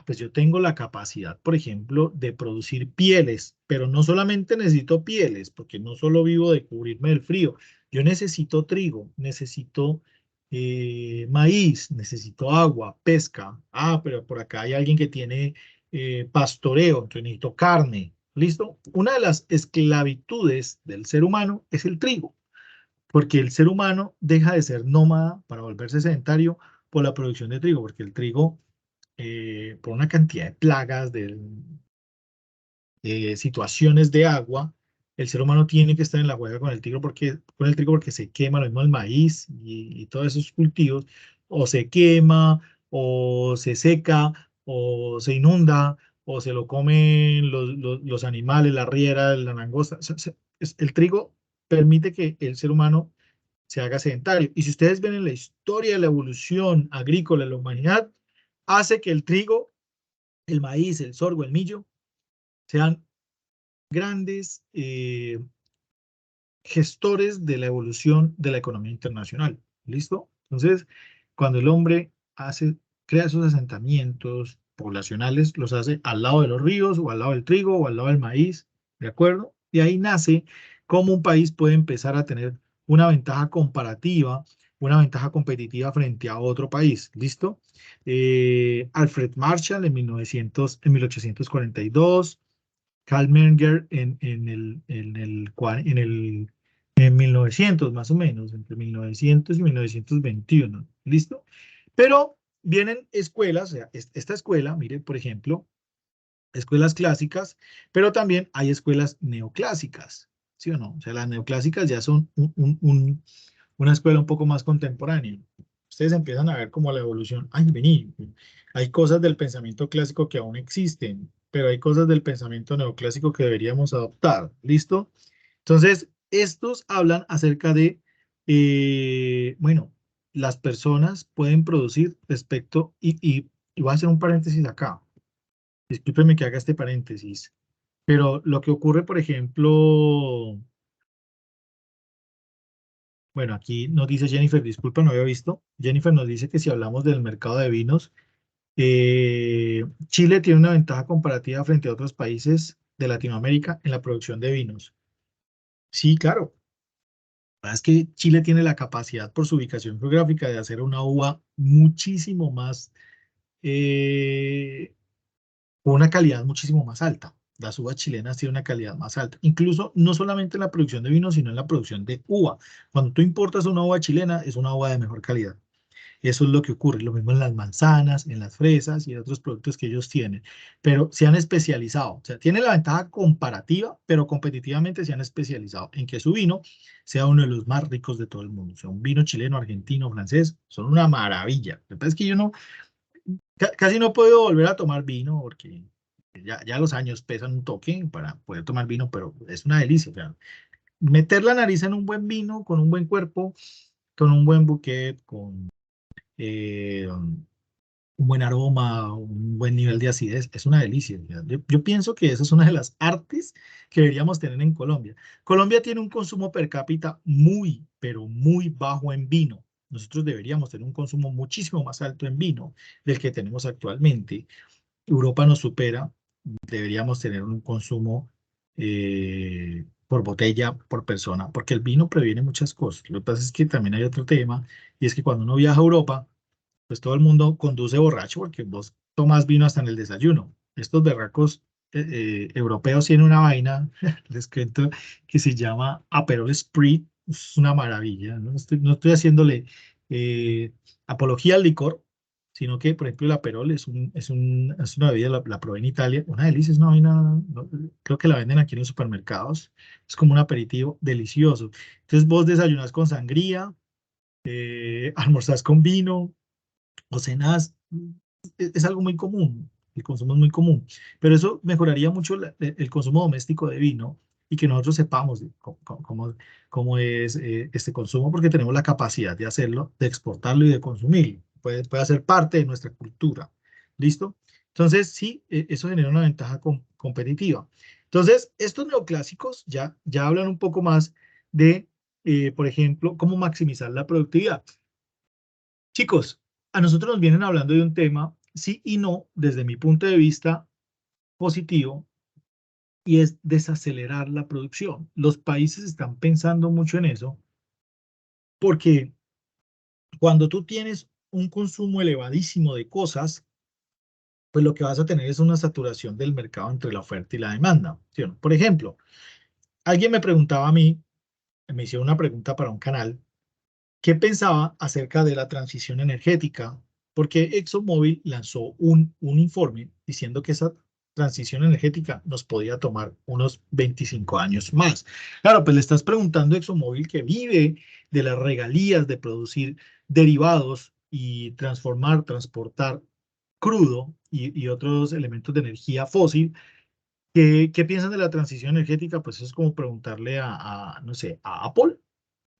pues yo tengo la capacidad, por ejemplo, de producir pieles, pero no solamente necesito pieles, porque no solo vivo de cubrirme del frío, yo necesito trigo, necesito maíz, necesito agua, pesca. Pero por acá hay alguien que tiene pastoreo, entonces necesito carne. ¿Listo? Una de las esclavitudes del ser humano es el trigo, porque el ser humano deja de ser nómada para volverse sedentario por la producción de trigo, porque el trigo, por una cantidad de plagas, de situaciones de agua, el ser humano tiene que estar en la juega con el trigo porque se quema, lo mismo el maíz y todos esos cultivos, o se quema, o se seca, o se inunda, o se lo comen los animales, la riera, la langosta. El trigo permite que el ser humano se haga sedentario. Y si ustedes ven en la historia de la evolución agrícola de la humanidad, hace que el trigo, el maíz, el sorgo, el millo, sean grandes gestores de la evolución de la economía internacional. ¿Listo? Entonces, cuando el hombre crea esos asentamientos poblacionales, los hace al lado de los ríos, o al lado del trigo, o al lado del maíz, ¿de acuerdo? Y ahí nace cómo un país puede empezar a tener una ventaja comparativa, una ventaja competitiva frente a otro país. ¿Listo? Alfred Marshall en 1842, Carl Menger en 1900 más o menos, entre 1900 y 1921, ¿listo? Pero vienen escuelas, o sea, esta escuela, mire, por ejemplo, escuelas clásicas, pero también hay escuelas neoclásicas, ¿sí o no? O sea, las neoclásicas ya son una escuela un poco más contemporánea. Ustedes empiezan a ver como la evolución. Ay, vení, hay cosas del pensamiento clásico que aún existen, pero hay cosas del pensamiento neoclásico que deberíamos adoptar. ¿Listo? Entonces, estos hablan acerca de, bueno, las personas pueden producir respecto, y voy a hacer un paréntesis acá. Discúlpenme que haga este paréntesis, pero lo que ocurre, por ejemplo, bueno, aquí nos dice Jennifer, disculpa, no había visto. Jennifer nos dice que si hablamos del mercado de vinos, Chile tiene una ventaja comparativa frente a otros países de Latinoamérica en la producción de vinos. Sí, claro. La verdad es que Chile tiene la capacidad por su ubicación geográfica de hacer una uva muchísimo más, con una calidad muchísimo más alta. Las uvas chilenas tienen una calidad más alta, incluso no solamente en la producción de vino, sino en la producción de uva. Cuando tú importas una uva chilena, es una uva de mejor calidad. Eso es lo que ocurre, lo mismo en las manzanas, en las fresas y en otros productos que ellos tienen, pero se han especializado, o sea, tienen la ventaja comparativa, pero competitivamente se han especializado en que su vino sea uno de los más ricos de todo el mundo. O sea, un vino chileno, argentino, francés, son una maravilla. Lo que pasa es que yo no, casi no puedo volver a tomar vino porque ya los años pesan un toque para poder tomar vino, pero es una delicia. O sea, meter la nariz en un buen vino, con un buen cuerpo, con un buen bouquet, con un buen aroma, un buen nivel de acidez, es una delicia. Yo pienso que esa es una de las artes que deberíamos tener en Colombia. Colombia tiene un consumo per cápita muy, pero muy bajo en vino. Nosotros deberíamos tener un consumo muchísimo más alto en vino del que tenemos actualmente. Europa nos supera, deberíamos tener un consumo por botella, por persona, porque el vino previene muchas cosas. Lo que pasa es que también hay otro tema, y es que cuando uno viaja a Europa, pues todo el mundo conduce borracho porque vos tomás vino hasta en el desayuno. Estos berracos europeos tienen una vaina, les cuento, que se llama Aperol Spritz, es una maravilla. No estoy haciéndole apología al licor, sino que, por ejemplo, el Aperol es una bebida, la probé en Italia, una delicia, es una vaina, creo que la venden aquí en los supermercados, es como un aperitivo delicioso. Entonces vos desayunás con sangría, almorzás con vino, o cenas, es algo muy común, el consumo es muy común, pero eso mejoraría mucho el consumo doméstico de vino y que nosotros sepamos cómo es este consumo, porque tenemos la capacidad de hacerlo, de exportarlo y de consumir. Puede ser parte de nuestra cultura. ¿Listo? Entonces, sí, eso genera una ventaja competitiva. Entonces, estos neoclásicos ya hablan un poco más de, por ejemplo, cómo maximizar la productividad. Chicos, a nosotros nos vienen hablando de un tema, sí y no, desde mi punto de vista positivo, y es desacelerar la producción. Los países están pensando mucho en eso, porque cuando tú tienes un consumo elevadísimo de cosas, pues lo que vas a tener es una saturación del mercado entre la oferta y la demanda, ¿sí o no? Por ejemplo, alguien me preguntaba a mí, me hicieron una pregunta para un canal, ¿qué pensaba acerca de la transición energética? Porque ExxonMobil lanzó un informe diciendo que esa transición energética nos podía tomar unos 25 años más. Claro, pues le estás preguntando a ExxonMobil, que vive de las regalías de producir derivados y transformar, transportar crudo y otros elementos de energía fósil. ¿Qué piensan de la transición energética? Pues eso es como preguntarle no sé, a Apple.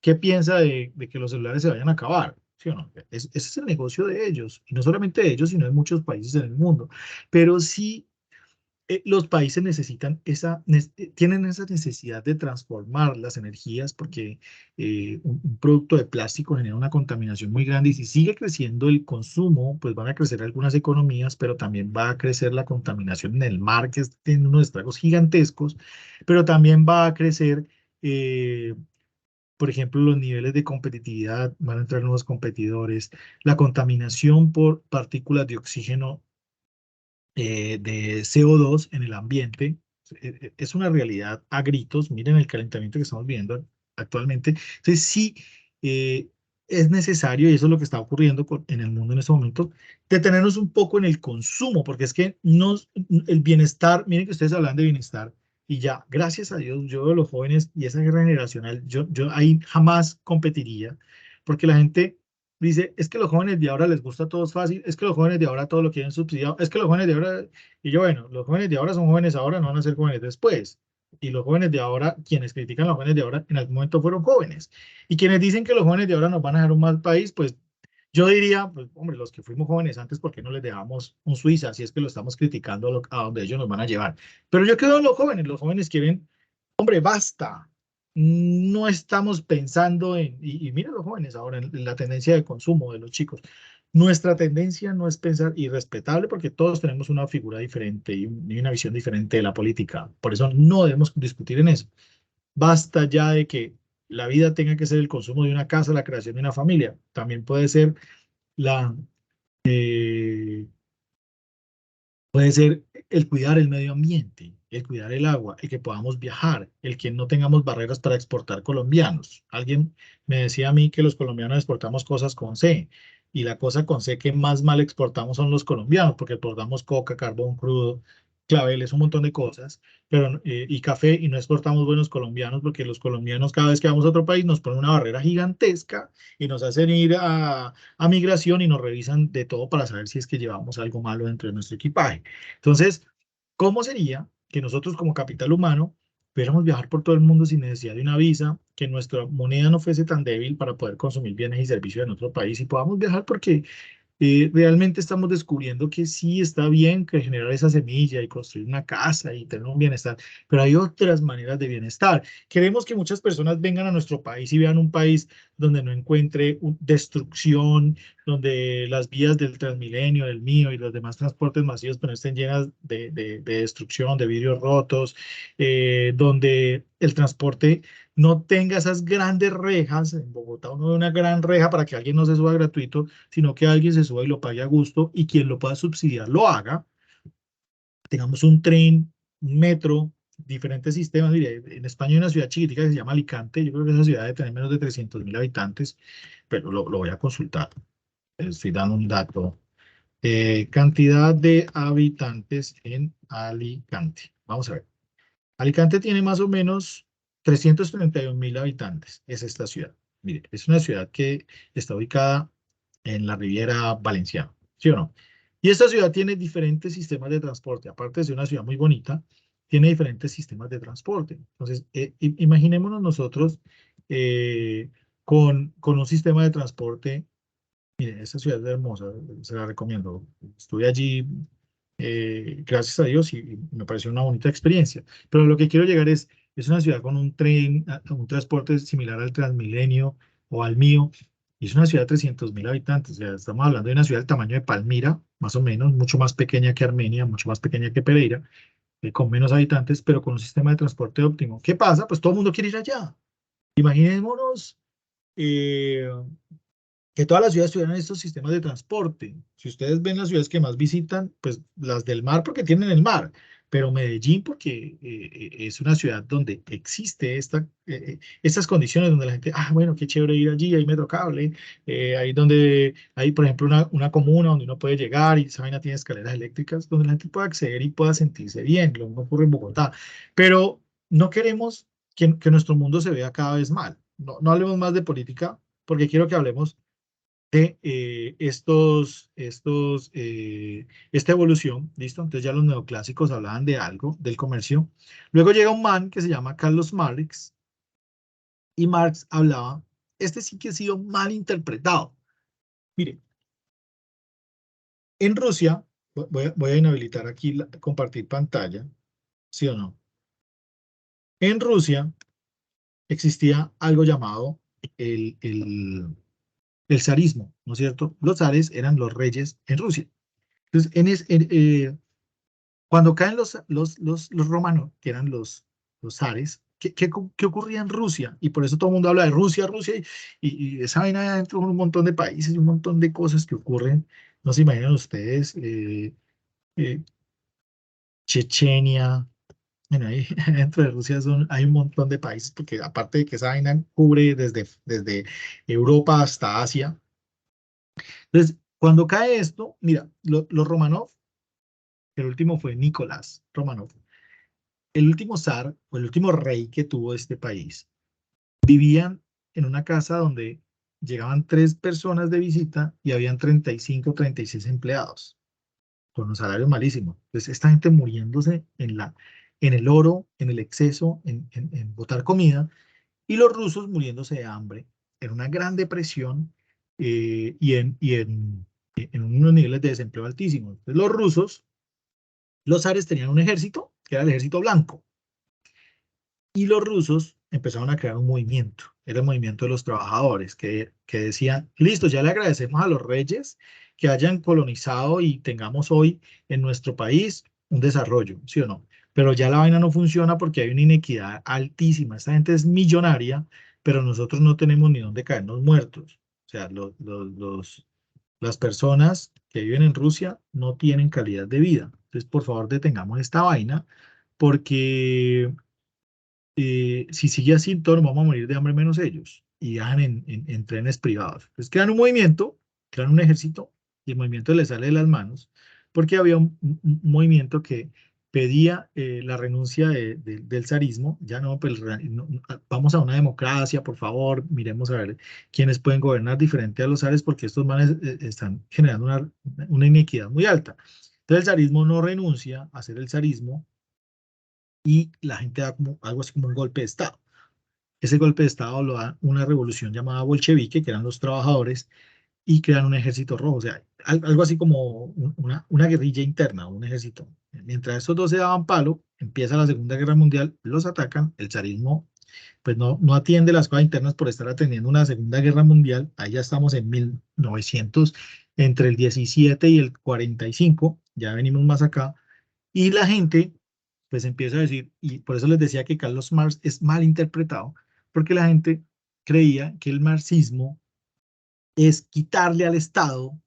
¿Qué piensa de que los celulares se vayan a acabar? ¿Sí o no? Ese es el negocio de ellos, y no solamente de ellos, sino de muchos países en el mundo. Pero sí, los países tienen esa necesidad de transformar las energías, porque un producto de plástico genera una contaminación muy grande, y si sigue creciendo el consumo, pues van a crecer algunas economías, pero también va a crecer la contaminación en el mar, que tiene unos estragos gigantescos, pero también va a crecer por ejemplo, los niveles de competitividad, van a entrar nuevos competidores, la contaminación por partículas de oxígeno, de CO2 en el ambiente, es una realidad a gritos. Miren el calentamiento que estamos viendo actualmente. Entonces, sí, eh, es necesario, y eso es lo que está ocurriendo en el mundo en este momento, detenernos un poco en el consumo, porque es que el bienestar, miren que ustedes hablan de bienestar, y ya, gracias a Dios, yo de los jóvenes y esa guerra generacional, yo ahí jamás competiría, porque la gente dice, es que los jóvenes de ahora les gusta todo es fácil, es que los jóvenes de ahora todo lo quieren subsidiado, es que los jóvenes de ahora, y yo, bueno, los jóvenes de ahora son jóvenes ahora, no van a ser jóvenes después. Y los jóvenes de ahora, quienes critican a los jóvenes de ahora, en algún momento fueron jóvenes. Y quienes dicen que los jóvenes de ahora nos van a dejar un mal país, pues yo diría, pues, hombre, los que fuimos jóvenes antes, ¿por qué no les dejamos un Suiza si es que lo estamos criticando a donde ellos nos van a llevar? Pero yo creo en los jóvenes quieren, hombre, basta. No estamos pensando y mira los jóvenes ahora en la tendencia de consumo de los chicos. Nuestra tendencia no es pensar irrespetable, porque todos tenemos una figura diferente y una visión diferente de la política. Por eso no debemos discutir en eso. Basta ya de que la vida tenga que ser el consumo de una casa, la creación de una familia. También la, eh, puede ser el cuidar el medio ambiente, el cuidar el agua, el que podamos viajar, el que no tengamos barreras para exportar colombianos. Alguien me decía a mí que los colombianos exportamos cosas con C, y la cosa con C que más mal exportamos son los colombianos, porque exportamos coca, carbón crudo, claveles, un montón de cosas, pero, y café, y no exportamos buenos colombianos, porque los colombianos cada vez que vamos a otro país nos ponen una barrera gigantesca y nos hacen ir a migración y nos revisan de todo para saber si es que llevamos algo malo dentro de nuestro equipaje. Entonces, ¿cómo sería que nosotros como capital humano pudiéramos viajar por todo el mundo sin necesidad de una visa, que nuestra moneda no fuese tan débil para poder consumir bienes y servicios en otro país y podamos viajar porque realmente estamos descubriendo que sí está bien que generar esa semilla y construir una casa y tener un bienestar, pero hay otras maneras de bienestar. Queremos que muchas personas vengan a nuestro país y vean un país donde no encuentre destrucción, donde las vías del Transmilenio, del mío y los demás transportes masivos pues, no estén llenas de destrucción, de vidrios rotos, donde el transporte no tenga esas grandes rejas. En Bogotá uno ve una gran reja para que alguien no se suba gratuito, sino que alguien se suba y lo pague a gusto y quien lo pueda subsidiar lo haga. Tengamos un tren, un metro, diferentes sistemas. Mire, en España hay una ciudad chiquitica que se llama Alicante. Yo creo que esa ciudad debe tener menos de 300.000 habitantes, pero lo voy a consultar. Estoy dando un dato. Cantidad de habitantes en Alicante. Vamos a ver. Alicante tiene más o menos 331.000 habitantes. Es esta ciudad. Mire, es una ciudad que está ubicada en la Riviera Valenciana, ¿sí o no? Y esta ciudad tiene diferentes sistemas de transporte. Aparte de ser una ciudad muy bonita, tiene diferentes sistemas de transporte. Entonces, imaginémonos nosotros con un sistema de transporte. Mire, esta ciudad es hermosa, se la recomiendo. Estuve allí, gracias a Dios, y me pareció una bonita experiencia. Pero lo que quiero llegar es una ciudad con un tren, un transporte similar al Transmilenio o al mío, y es una ciudad de 300.000 habitantes. O sea, estamos hablando de una ciudad del tamaño de Palmira, más o menos, mucho más pequeña que Armenia, mucho más pequeña que Pereira, con menos habitantes, pero con un sistema de transporte óptimo. ¿Qué pasa? Pues todo el mundo quiere ir allá. Imaginémonos. eh, que todas las ciudades tuvieran estos sistemas de transporte. Si ustedes ven las ciudades que más visitan, pues las del mar porque tienen el mar, pero Medellín porque es una ciudad donde existe estas condiciones donde la gente, bueno, qué chévere ir allí, hay metro cable, ahí donde hay, por ejemplo, una comuna donde uno puede llegar y esa vaina tiene escaleras eléctricas, donde la gente pueda acceder y pueda sentirse bien, lo mismo ocurre en Bogotá, pero no queremos que nuestro mundo se vea cada vez mal. No, no hablemos más de política porque quiero que hablemos de esta evolución, ¿listo? Entonces ya los neoclásicos hablaban de algo, del comercio. Luego llega un man que se llama Carlos Marx, y Marx hablaba, este sí que ha sido mal interpretado. Mire, en Rusia, voy a inhabilitar aquí, compartir pantalla, ¿sí o no? En Rusia existía algo llamado el zarismo, ¿no es cierto? Los zares eran los reyes en Rusia. Entonces, cuando caen los romanos, que eran los zares, ¿qué ocurría en Rusia? Y por eso todo el mundo habla de Rusia, Rusia, y esa vaina dentro de un montón de países y un montón de cosas que ocurren. No se imaginan ustedes, eh, Chechenia, bueno, ahí dentro de Rusia hay un montón de países, porque aparte de que esa vaina cubre desde Europa hasta Asia. Entonces, cuando cae esto, mira, los Romanov, el último fue Nicolás Romanov, el último zar o el último rey que tuvo este país, vivían en una casa donde llegaban 3 personas de visita y habían 35 o 36 empleados, con los salarios malísimos. Entonces, esta gente muriéndose en el oro, en el exceso, en botar comida, y los rusos muriéndose de hambre, en una gran depresión y en unos niveles de desempleo altísimos. Entonces, los rusos, los zares tenían un ejército, que era el ejército blanco. Y los rusos empezaron a crear un movimiento, era el movimiento de los trabajadores, que decían, listo, ya le agradecemos a los reyes que hayan colonizado y tengamos hoy en nuestro país un desarrollo, ¿sí o no? Pero ya la vaina no funciona porque hay una inequidad altísima. Esta gente es millonaria, pero nosotros no tenemos ni dónde caernos muertos. O sea, las personas que viven en Rusia no tienen calidad de vida. Entonces, por favor, detengamos esta vaina porque si sigue así, todos nos vamos a morir de hambre menos ellos. Y viajan en trenes privados. Entonces crean un movimiento, crean un ejército, y el movimiento les sale de las manos, porque había un movimiento que pedía la renuncia del zarismo. Ya no, pues, vamos a una democracia, por favor, miremos a ver quiénes pueden gobernar diferente a los zares, porque estos manes están generando una inequidad muy alta. Entonces el zarismo no renuncia a ser el zarismo, y la gente da como, algo así como un golpe de Estado. Ese golpe de Estado lo da una revolución llamada bolchevique, que eran los trabajadores, y crean un ejército rojo, o sea, algo así como una guerrilla interna, un ejército. Mientras estos dos se daban palo, empieza la Segunda Guerra Mundial, los atacan, el zarismo pues no atiende las cosas internas por estar atendiendo una Segunda Guerra Mundial, ahí ya estamos en 1900, entre el 17 y el 45, ya venimos más acá, y la gente pues empieza a decir, y por eso les decía que Carlos Marx es mal interpretado, porque la gente creía que el marxismo es quitarle al Estado,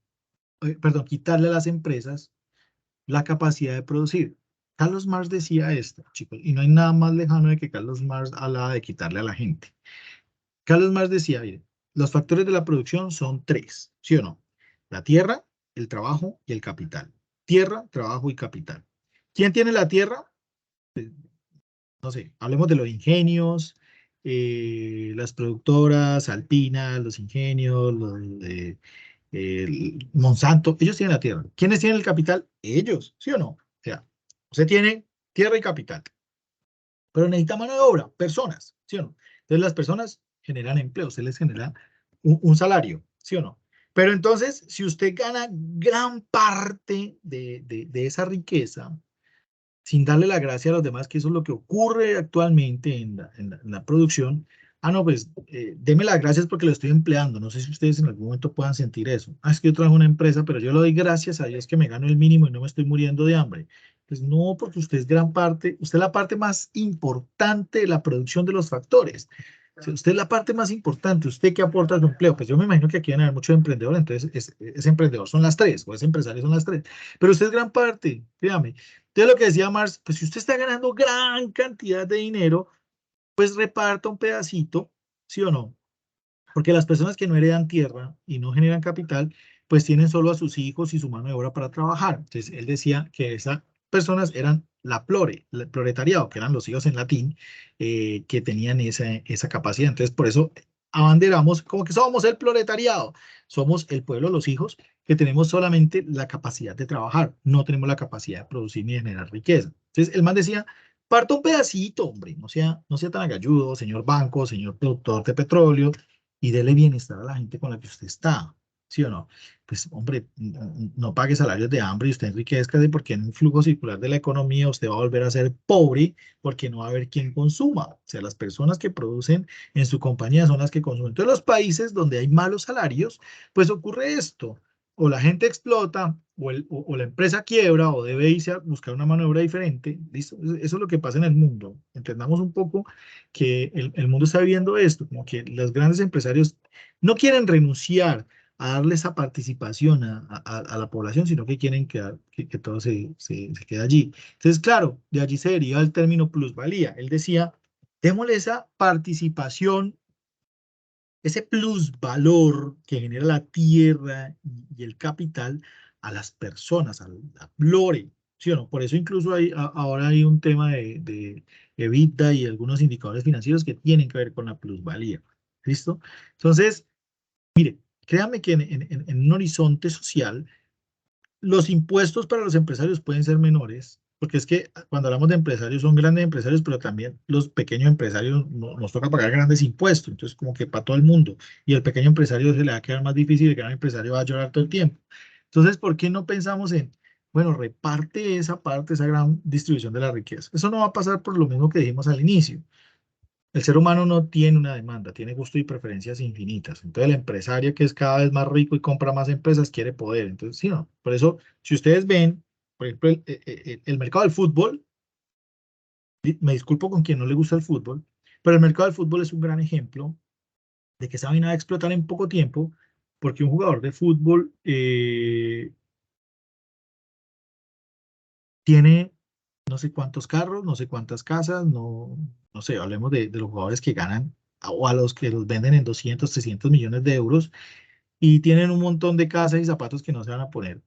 perdón, quitarle a las empresas la capacidad de producir. Carlos Marx decía esto, chicos, y no hay nada más lejano de que Carlos Marx hablaba de quitarle a la gente. Carlos Marx decía, mire, los factores de la producción son tres, ¿sí o no? La tierra, el trabajo y el capital. Tierra, trabajo y capital. ¿Quién tiene la tierra? No sé, hablemos de los ingenios, las productoras, Alpina, los ingenios, Monsanto, ellos tienen la tierra. ¿Quiénes tienen el capital? Ellos, ¿sí o no? O sea, usted tiene tierra y capital, pero necesita mano de obra, personas, ¿sí o no? Entonces las personas generan empleo, usted les genera un salario, ¿sí o no? Pero entonces, si usted gana gran parte de esa riqueza, sin darle la gracia a los demás, que eso es lo que ocurre actualmente en la producción. Ah, no, pues deme las gracias porque lo estoy empleando. No sé si ustedes en algún momento puedan sentir eso. Ah, es que yo trabajo en una empresa, pero yo le doy gracias a Dios que me gano el mínimo y no me estoy muriendo de hambre. Pues no, porque usted es gran parte, usted es la parte más importante de la producción de los factores. O sea, usted es la parte más importante, usted que aporta a su empleo. Pues yo me imagino que aquí van a haber muchos emprendedores, entonces ese emprendedor son las tres, o ese empresario son las tres. Pero usted es gran parte, créame. Entonces lo que decía Marx, pues si usted está ganando gran cantidad de dinero, pues reparta un pedacito, ¿sí o no? Porque las personas que no heredan tierra y no generan capital, pues tienen solo a sus hijos y su mano de obra para trabajar. Entonces él decía que esas personas eran la plore, el proletariado, que eran los hijos en latín, que tenían esa capacidad. Entonces por eso abanderamos como que somos el proletariado, somos el pueblo, los hijos, que tenemos solamente la capacidad de trabajar, no tenemos la capacidad de producir ni de generar riqueza. Entonces el man decía, parta un pedacito, hombre, no sea tan agalludo, señor banco, señor productor de petróleo, y dele bienestar a la gente con la que usted está, ¿sí o no? Pues, hombre, no pague salarios de hambre y usted enriquezca porque en un flujo circular de la economía usted va a volver a ser pobre porque no va a haber quien consuma. O sea, las personas que producen en su compañía son las que consumen. Entonces, los países donde hay malos salarios, pues ocurre esto. O la gente explota, o la empresa quiebra, o debe irse a buscar una mano de obra diferente. ¿Listo? Eso es lo que pasa en el mundo. Entendamos un poco que el mundo está viviendo esto, como que los grandes empresarios no quieren renunciar a darle esa participación a la población, sino que quieren que todo se quede allí. Entonces, claro, de allí se deriva el término plusvalía. Él decía, démosle esa participación, ese plusvalor que genera la tierra y el capital a las personas, a la flore, ¿sí o no? Por eso incluso ahora hay un tema de EBITDA y algunos indicadores financieros que tienen que ver con la plusvalía. ¿Listo? Entonces, mire, créanme que en un horizonte social, los impuestos para los empresarios pueden ser menores, porque es que cuando hablamos de empresarios son grandes empresarios, pero también los pequeños empresarios nos toca pagar grandes impuestos, entonces como que para todo el mundo, y el pequeño empresario se le va a quedar más difícil, el gran empresario va a llorar todo el tiempo. Entonces, ¿por qué no pensamos en, bueno, reparte esa parte, esa gran distribución de la riqueza? Eso no va a pasar por lo mismo que dijimos al inicio. El ser humano no tiene una demanda, tiene gusto y preferencias infinitas. Entonces, el empresario que es cada vez más rico y compra más empresas quiere poder. Entonces, sí, no. Por eso, si ustedes ven, por ejemplo, el mercado del fútbol, y me disculpo con quien no le gusta el fútbol, pero el mercado del fútbol es un gran ejemplo de que esa vaina va a explotar en poco tiempo, porque un jugador de fútbol tiene no sé cuántos carros, no sé cuántas casas, no sé, hablemos de los jugadores que ganan o a los que los venden en 200, 300 millones de euros y tienen un montón de casas y zapatos que no se van a poner.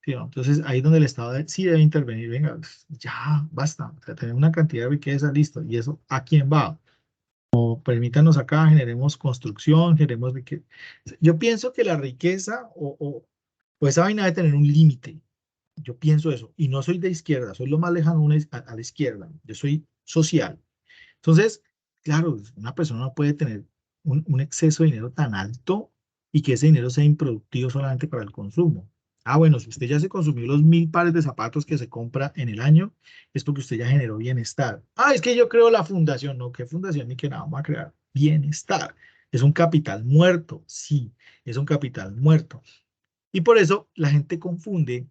¿Sí, no? Entonces ahí es donde el Estado sí debe intervenir, venga, ya, basta, o sea, tener una cantidad de riqueza, listo, y eso, ¿a quién va? O permítanos acá, generemos construcción, generemos riqueza. Yo pienso que la riqueza o esa vaina debe tener un límite. Yo pienso eso, y no soy de izquierda, soy lo más lejano a la izquierda, yo soy social. Entonces, claro, una persona no puede tener un exceso de dinero tan alto y que ese dinero sea improductivo solamente para el consumo. Ah, bueno, si usted ya se consumió los 1000 pares de zapatos que se compra en el año, es porque usted ya generó bienestar. Ah, es que yo creo la fundación. No, ¿qué fundación ni qué nada? Vamos a crear bienestar. Es un capital muerto, sí, es un capital muerto. Y por eso la gente confunde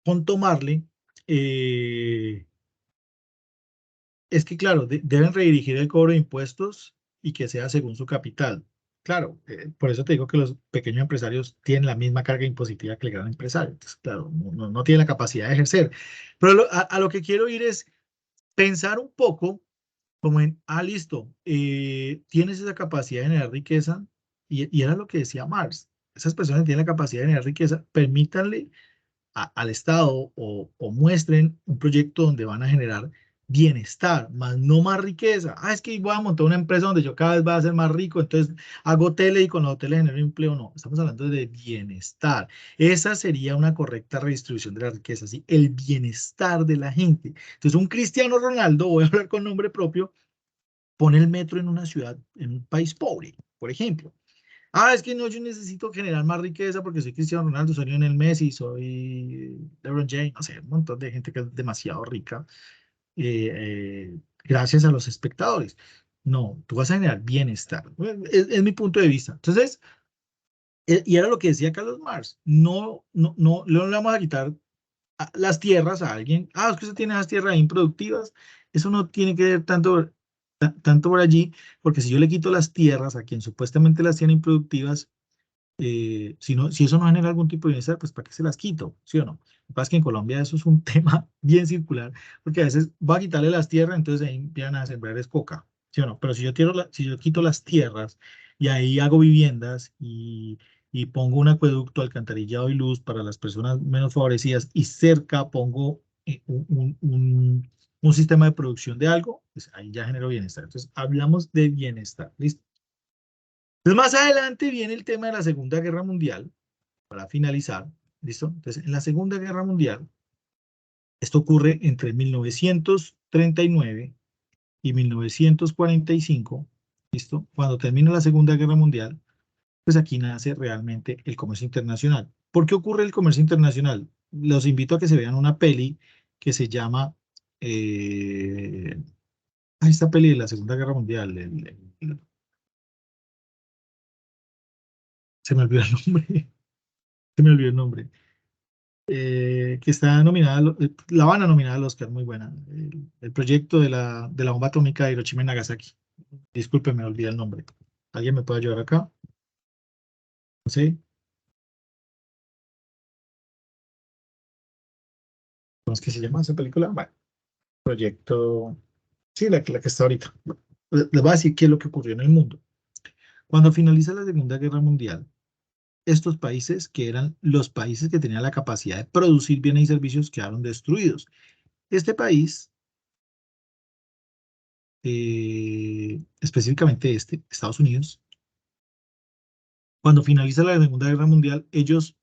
con tomarle, eh, es que claro, deben redirigir el cobro de impuestos y que sea según su capital. Claro, por eso te digo que los pequeños empresarios tienen la misma carga impositiva que el gran empresario. Entonces, claro, no tienen la capacidad de ejercer. Pero a lo que quiero ir es pensar un poco como en, listo, tienes esa capacidad de generar riqueza, y era lo que decía Marx. Esas personas que tienen la capacidad de generar riqueza, permítanle al Estado o muestren un proyecto donde van a generar bienestar, más no más riqueza. Es que voy a montar una empresa donde yo cada vez voy a ser más rico, entonces hago tele y con los hoteles genero empleo. No, estamos hablando de bienestar. Esa sería una correcta redistribución de la riqueza, ¿sí? El bienestar de la gente. Entonces, un Cristiano Ronaldo, voy a hablar con nombre propio, pone el metro en una ciudad, en un país pobre, por ejemplo. Es que no, yo necesito generar más riqueza porque soy Cristiano Ronaldo, soy Lionel Messi, soy LeBron James, no sé, un montón de gente que es demasiado rica, gracias a los espectadores. No, tú vas a generar bienestar. Es mi punto de vista. Entonces, y era lo que decía Carlos Marx, no le vamos a quitar las tierras a alguien. Es que usted tiene las tierras improductivas. Eso no tiene que ver tanto por allí, porque si yo le quito las tierras a quien supuestamente las tiene improductivas, si eso no genera algún tipo de bienestar, pues ¿para qué se las quito? ¿Sí o no? Lo que pasa es que en Colombia eso es un tema bien circular, porque a veces va a quitarle las tierras, entonces ahí empiezan a sembrar es coca, ¿sí o no? Pero si yo quito las tierras y ahí hago viviendas y pongo un acueducto, alcantarillado y luz para las personas menos favorecidas y cerca pongo un sistema de producción de algo, pues ahí ya genero bienestar. Entonces hablamos de bienestar, ¿listo? Entonces, más adelante viene el tema de la Segunda Guerra Mundial, para finalizar, ¿listo? Entonces, en la Segunda Guerra Mundial, esto ocurre entre 1939 y 1945, ¿listo? Cuando termina la Segunda Guerra Mundial, pues aquí nace realmente el comercio internacional. ¿Por qué ocurre el comercio internacional? Los invito a que se vean una peli que se llama, eh, esta peli de la Segunda Guerra Mundial, se me olvidó el nombre, se me olvidó el nombre. Que está nominada, la van a nominar al Oscar, muy buena. El proyecto de la bomba atómica de Hiroshima y Nagasaki. Disculpe, me olvidé el nombre. ¿Alguien me puede ayudar acá? No sé. ¿Cómo es que se llama esa película? Bueno, proyecto. Sí, la que está ahorita. Les voy a decir qué es lo que ocurrió en el mundo. Cuando finaliza la Segunda Guerra Mundial, estos países, que eran los países que tenían la capacidad de producir bienes y servicios, quedaron destruidos. Este país, específicamente Estados Unidos, cuando finaliza la Segunda Guerra Mundial, ellos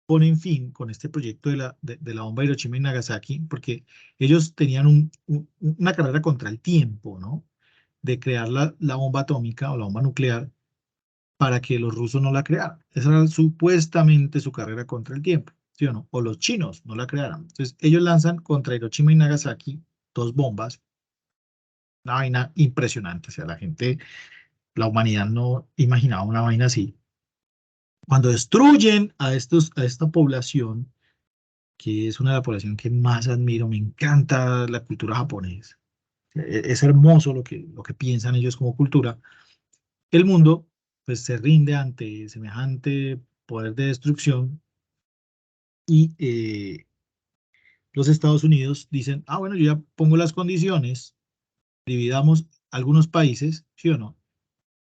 ponen fin con este proyecto de la bomba de Hiroshima y Nagasaki, porque ellos tenían una carrera contra el tiempo, ¿no? De crear la bomba atómica o la bomba nuclear para que los rusos no la crearan. Esa era supuestamente su carrera contra el tiempo, ¿sí o no? O los chinos no la crearan. Entonces, ellos lanzan contra Hiroshima y Nagasaki dos bombas, una vaina impresionante. O sea, la humanidad no imaginaba una vaina así. Cuando destruyen a esta población, que es una de las poblaciones que más admiro, me encanta la cultura japonesa. Es hermoso lo que piensan ellos como cultura. El mundo, pues, se rinde ante semejante poder de destrucción y los Estados Unidos dicen, bueno, yo ya pongo las condiciones, dividamos algunos países, ¿sí o no?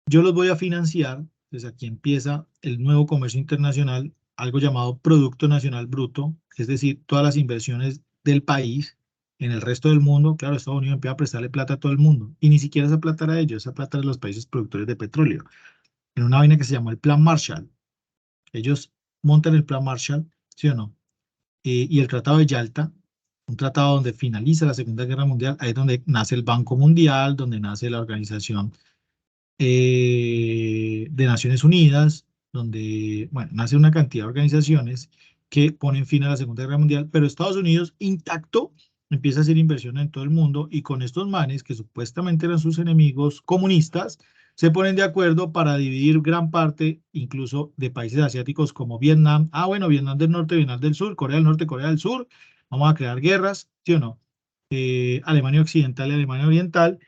Yo los voy a financiar, pues aquí empieza el nuevo comercio internacional, algo llamado Producto Nacional Bruto, es decir, todas las inversiones del país en el resto del mundo. Claro, Estados Unidos empieza a prestarle plata a todo el mundo, y ni siquiera esa plata era de ellos, esa plata era de los países productores de petróleo, en una vaina que se llamó el Plan Marshall. Ellos montan el Plan Marshall, ¿sí o no? Y el Tratado de Yalta, un tratado donde finaliza la Segunda Guerra Mundial, ahí es donde nace el Banco Mundial, donde nace la Organización de Naciones Unidas, donde, bueno, nace una cantidad de organizaciones que ponen fin a la Segunda Guerra Mundial, pero Estados Unidos, intacto, empieza a hacer inversión en todo el mundo y con estos manes, que supuestamente eran sus enemigos comunistas, se ponen de acuerdo para dividir gran parte, incluso de países asiáticos como Vietnam. Ah, bueno, Vietnam del Norte, Vietnam del Sur, Corea del Norte, Corea del Sur. Vamos a crear guerras, ¿sí o no? Alemania Occidental y Alemania Oriental.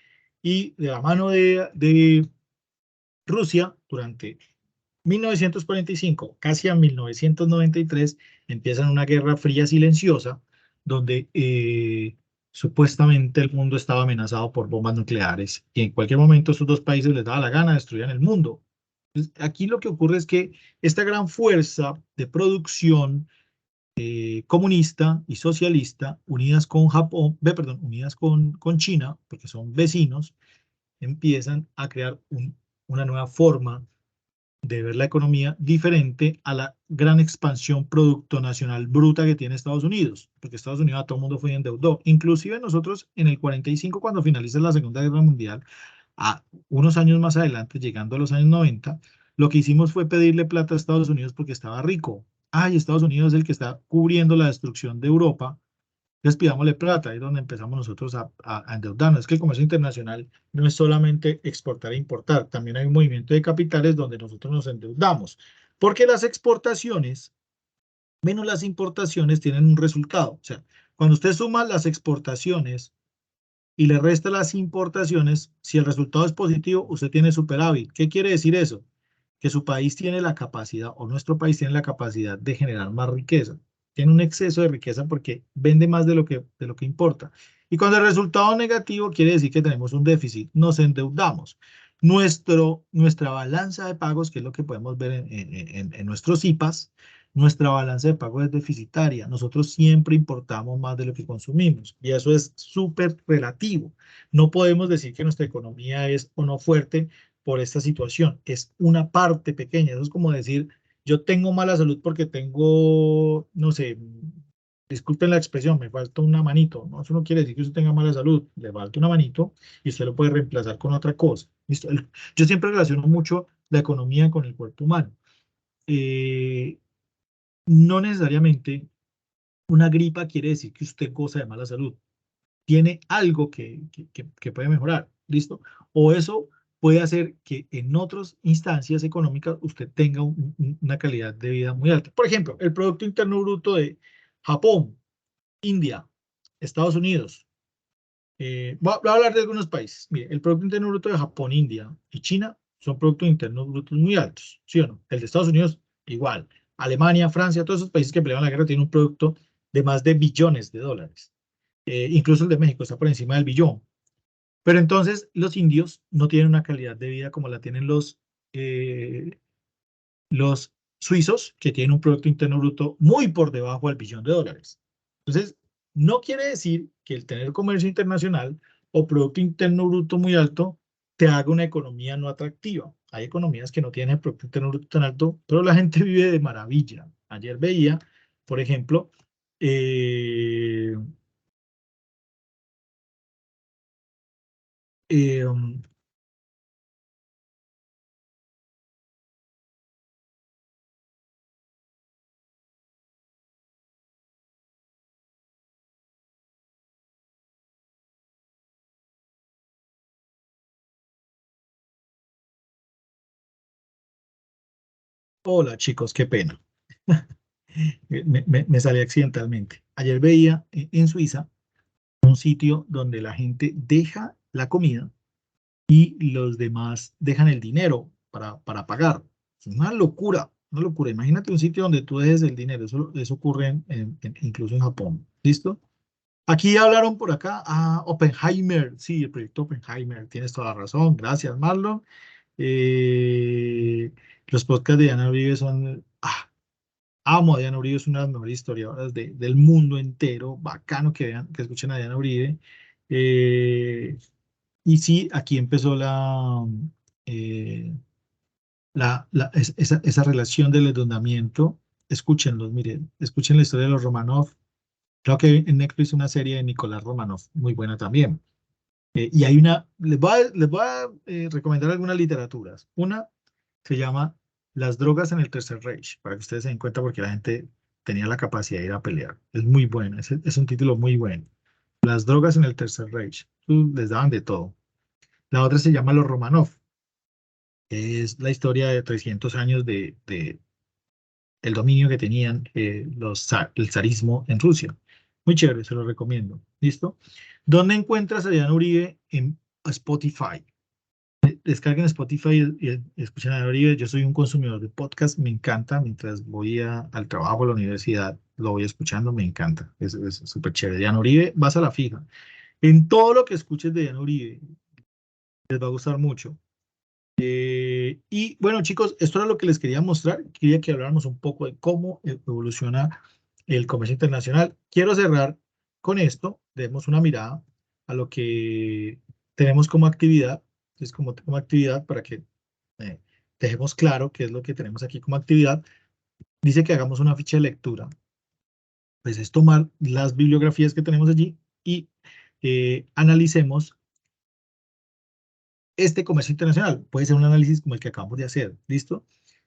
Y de la mano de Rusia, durante 1945, casi a 1993, empiezan una guerra fría silenciosa, donde supuestamente el mundo estaba amenazado por bombas nucleares y en cualquier momento estos dos países les daba la gana de destruir el mundo. Entonces, aquí lo que ocurre es que esta gran fuerza de producción comunista y socialista, unidas con Japón, perdón, unidas con China, porque son vecinos, empiezan a crear una nueva forma de ver la economía diferente a la gran expansión producto nacional bruta que tiene Estados Unidos, porque Estados Unidos a todo el mundo fue y endeudó. Inclusive nosotros en el 45, cuando finaliza la Segunda Guerra Mundial, a unos años más adelante, llegando a los años 90, lo que hicimos fue pedirle plata a Estados Unidos porque estaba rico. Ay, Estados Unidos es el que está cubriendo la destrucción de Europa, entonces pidámosle plata, ahí es donde empezamos nosotros a endeudarnos. Es que el comercio internacional no es solamente exportar e importar, también hay un movimiento de capitales donde nosotros nos endeudamos, porque las exportaciones menos las importaciones tienen un resultado. O sea, cuando usted suma las exportaciones y le resta las importaciones, si el resultado es positivo, usted tiene superávit. ¿Qué quiere decir eso? Que su país tiene la capacidad, o nuestro país tiene la capacidad de generar más riqueza. Tiene un exceso de riqueza porque vende más de lo que importa. Y cuando el resultado es negativo, quiere decir que tenemos un déficit, nos endeudamos. Nuestra balanza de pagos, que es lo que podemos ver en nuestros IPAs, nuestra balanza de pagos es deficitaria. Nosotros siempre importamos más de lo que consumimos y eso es súper relativo. No podemos decir que nuestra economía es o no fuerte por esta situación. Es una parte pequeña. Eso es como decir, yo tengo mala salud porque tengo, no sé, disculpen la expresión, me falta una manito. No, eso no quiere decir que usted tenga mala salud. Le falta una manito y usted lo puede reemplazar con otra cosa. ¿Listo? Yo siempre relaciono mucho la economía con el cuerpo humano. Eh, no necesariamente una gripa quiere decir que usted goza de mala salud. Tiene algo que puede mejorar, ¿listo? O eso puede hacer que en otras instancias económicas usted tenga una calidad de vida muy alta. Por ejemplo, el Producto Interno Bruto de Japón, India, Estados Unidos. Voy a hablar de algunos países. Mire, el Producto Interno Bruto de Japón, India y China son productos internos brutos muy altos, ¿sí o no? El de Estados Unidos, igual. Alemania, Francia, todos esos países que pelearon la guerra tienen un producto de más de billones de dólares. Incluso el de México está por encima del billón. Pero entonces los indios no tienen una calidad de vida como la tienen los suizos, que tienen un Producto Interno Bruto muy por debajo del billón de dólares. Entonces, no quiere decir que el tener comercio internacional o Producto Interno Bruto muy alto te haga una economía no atractiva. Hay economías que no tienen Producto Interno Bruto tan alto, pero la gente vive de maravilla. Ayer veía, por ejemplo, eh, eh, hola chicos, qué pena. Me salí accidentalmente. Ayer veía en Suiza un sitio donde la gente deja la comida y los demás dejan el dinero para pagar. Es una locura, una locura. Imagínate un sitio donde tú dejes el dinero. Eso ocurre incluso en Japón. ¿Listo? Aquí hablaron por acá a Oppenheimer. Sí, el proyecto Oppenheimer. Tienes toda la razón. Gracias, Marlon. Los podcasts de Diana Uribe son... amo a Diana Uribe, es una de las mejores historiadoras del mundo entero. Bacano que vean, que escuchen a Diana Uribe. Eh, y sí, aquí empezó eh, esa relación del endeudamiento. Escúchenlos, miren, escuchen la historia de los Romanov. Creo que en Netflix una serie de Nicolás Romanov muy buena también. Y hay una, les voy a recomendar algunas literaturas. Una se llama Las drogas en el Tercer Reich, para que ustedes se den cuenta porque la gente tenía la capacidad de ir a pelear. Es muy bueno, es un título muy bueno. Las drogas en el Tercer Reich. Les daban de todo. La otra se llama Los Romanov, que es la historia de 300 años de el dominio que tenían el zarismo en Rusia. Muy chévere, se lo recomiendo. ¿Listo? ¿Dónde encuentras a Diana Uribe? En Spotify. Descarguen Spotify y escuchen a Diana Uribe. Yo soy un consumidor de podcast, me encanta. Mientras voy al trabajo, a la universidad, lo voy escuchando, me encanta. Es súper chévere. Diana Uribe, vas a la fija. En todo lo que escuches de Diana Uribe, les va a gustar mucho. Y bueno, chicos, esto era lo que les quería mostrar. Quería que habláramos un poco de cómo evoluciona el comercio internacional. Quiero cerrar con esto. Demos una mirada a lo que tenemos como actividad. Es como actividad para que eh, dejemos claro qué es lo que tenemos aquí como actividad. Dice que hagamos una ficha de lectura. Pues es tomar las bibliografías que tenemos allí y analicemos este comercio internacional. Puede ser un análisis como el que acabamos de hacer, ¿listo?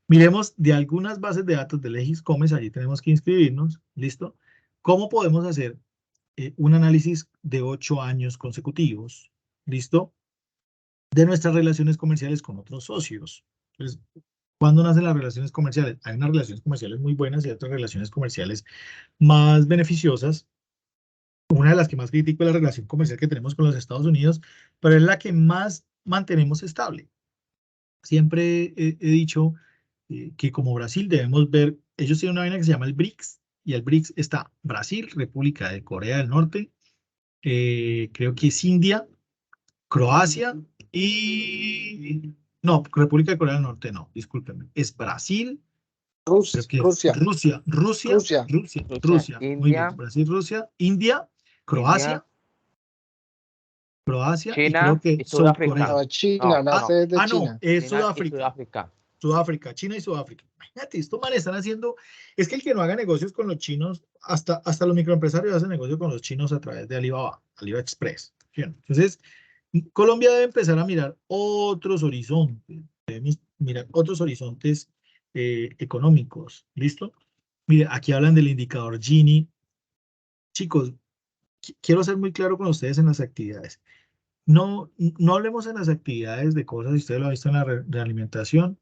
Miremos de algunas bases de datos de Legiscomes, allí tenemos que inscribirnos, ¿listo? ¿Cómo podemos hacer un análisis de 8 años consecutivos, ¿listo? De nuestras relaciones comerciales con otros socios. Entonces, ¿cuándo nacen las relaciones comerciales? Hay unas relaciones comerciales muy buenas y otras relaciones comerciales más beneficiosas. Una de las que más critico es la relación comercial que tenemos con los Estados Unidos, pero es la que más mantenemos estable. Siempre he dicho que como Brasil debemos ver, ellos tienen una vaina que se llama el BRICS, y el BRICS está Brasil, República de Corea del Norte, creo que es India, Croacia y... No, República de Corea del Norte no, discúlpenme, es Brasil, creo que es Rusia, Rusia, Rusia, Rusia, muy bien, India, Brasil, Rusia, India, India, Croacia, y creo China que y South Sudáfrica. Korea. China, No, la no. sede de No, China. es China y Sudáfrica. Sudáfrica. Sudáfrica, China y Sudáfrica. Imagínate, estos manes están haciendo, es que el que no haga negocios con los chinos, hasta los microempresarios hacen negocio con los chinos a través de Alibaba, Alibaba Express. ¿Sí? Entonces, Colombia debe empezar a mirar otros horizontes, mirar otros horizontes económicos. ¿Listo? Mire, aquí hablan del indicador Gini. Chicos, quiero ser muy claro con ustedes en las actividades. No hablemos en las actividades de cosas, si ustedes lo han visto en la realimentación,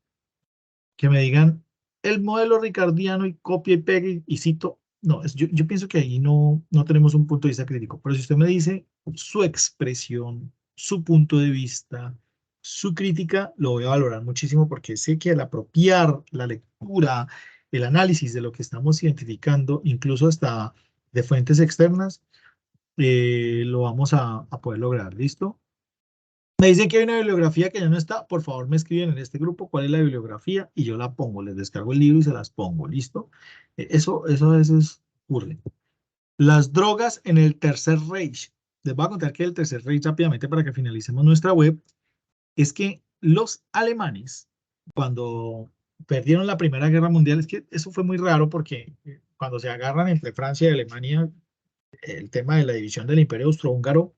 que me digan el modelo ricardiano y copia y pegue y cito. No, yo pienso que ahí no tenemos un punto de vista crítico. Pero si usted me dice su expresión, su punto de vista, su crítica, lo voy a valorar muchísimo porque sé que al apropiar la lectura, el análisis de lo que estamos identificando, incluso hasta de fuentes externas, lo vamos a poder lograr. ¿Listo? Me dicen que hay una bibliografía que ya no está. Por favor, me escriben en este grupo cuál es la bibliografía y yo la pongo. Les descargo el libro y se las pongo. ¿Listo? Eso a veces ocurre. Las drogas en el Tercer Reich. Les voy a contar que el Tercer Reich rápidamente para que finalicemos nuestra web. Es que los alemanes, cuando perdieron la Primera Guerra Mundial, es que eso fue muy raro porque cuando se agarran entre Francia y Alemania, el tema de la división del Imperio Austrohúngaro,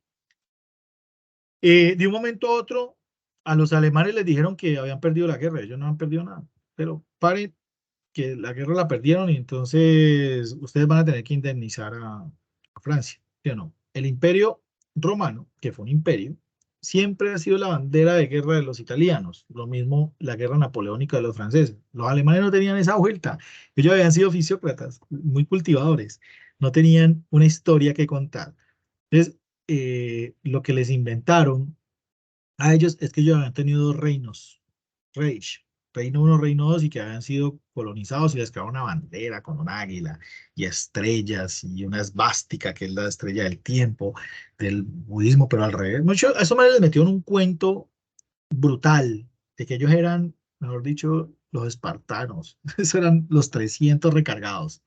de un momento a otro, a los alemanes les dijeron que habían perdido la guerra. Ellos no han perdido nada. Pero paren, que la guerra la perdieron y entonces ustedes van a tener que indemnizar a Francia. ¿Sí o no? El imperio romano, que fue un imperio, siempre ha sido la bandera de guerra de los italianos. Lo mismo la guerra napoleónica de los franceses. Los alemanes no tenían esa vuelta. Ellos habían sido fisiócratas, muy cultivadores. No tenían una historia que contar. Entonces, lo que les inventaron a ellos es que ellos habían tenido dos reinos, Reich, Reino 1, Reino 2, y que habían sido colonizados y les crearon una bandera con un águila y estrellas y una esvástica, que es la estrella del tiempo, del budismo, pero al revés. Mucho, a eso me les metieron un cuento brutal de que ellos eran, mejor dicho, los espartanos. Eso eran los 300 recargados.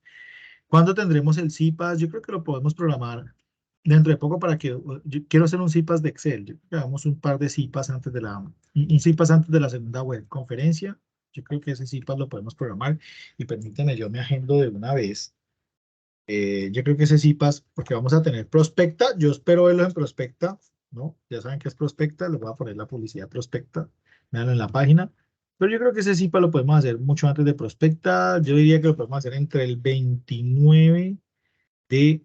¿Cuándo tendremos el CIPAS? Yo creo que lo podemos programar dentro de poco para que yo quiero hacer un CIPAS de Excel. Yo creo que hagamos un par de CIPAS antes de un CIPAS antes de la segunda web conferencia. Yo creo que ese CIPAS lo podemos programar y permítame, yo me agendo de una vez Yo creo que ese CIPAS, porque vamos a tener Prospecta, yo espero verlo en Prospecta, ¿no? Ya saben que es Prospecta, les voy a poner la publicidad Prospecta, véanlo en la página. Pero yo creo que ese CIPAS lo podemos hacer mucho antes de Prospecta. Yo diría que lo podemos hacer entre el 29 de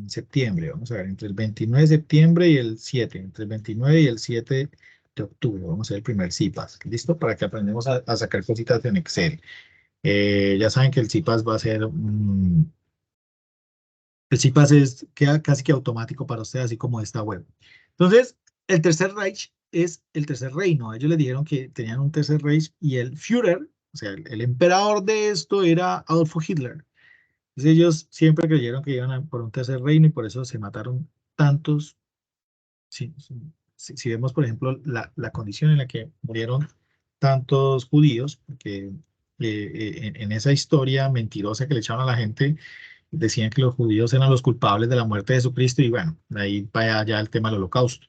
septiembre. Vamos a ver, entre el 29 de septiembre y el 7, entre el 29 y el 7 de octubre. Vamos a hacer el primer CIPAS. ¿Listo? Para que aprendamos a sacar cositas en Excel. Ya saben que el CIPAS va a ser... el CIPAS queda casi que automático para ustedes, así como esta web. Entonces, el Tercer Reich es el tercer reino. Ellos les dijeron que tenían un Tercer Reich y el Führer, o sea, el emperador de esto era Adolfo Hitler. Entonces ellos siempre creyeron que iban por un tercer reino y por eso se mataron tantos. Si vemos, por ejemplo, la condición en la que murieron tantos judíos, porque en esa historia mentirosa que le echaron a la gente, decían que los judíos eran los culpables de la muerte de Jesucristo y bueno, de ahí para allá el tema del holocausto.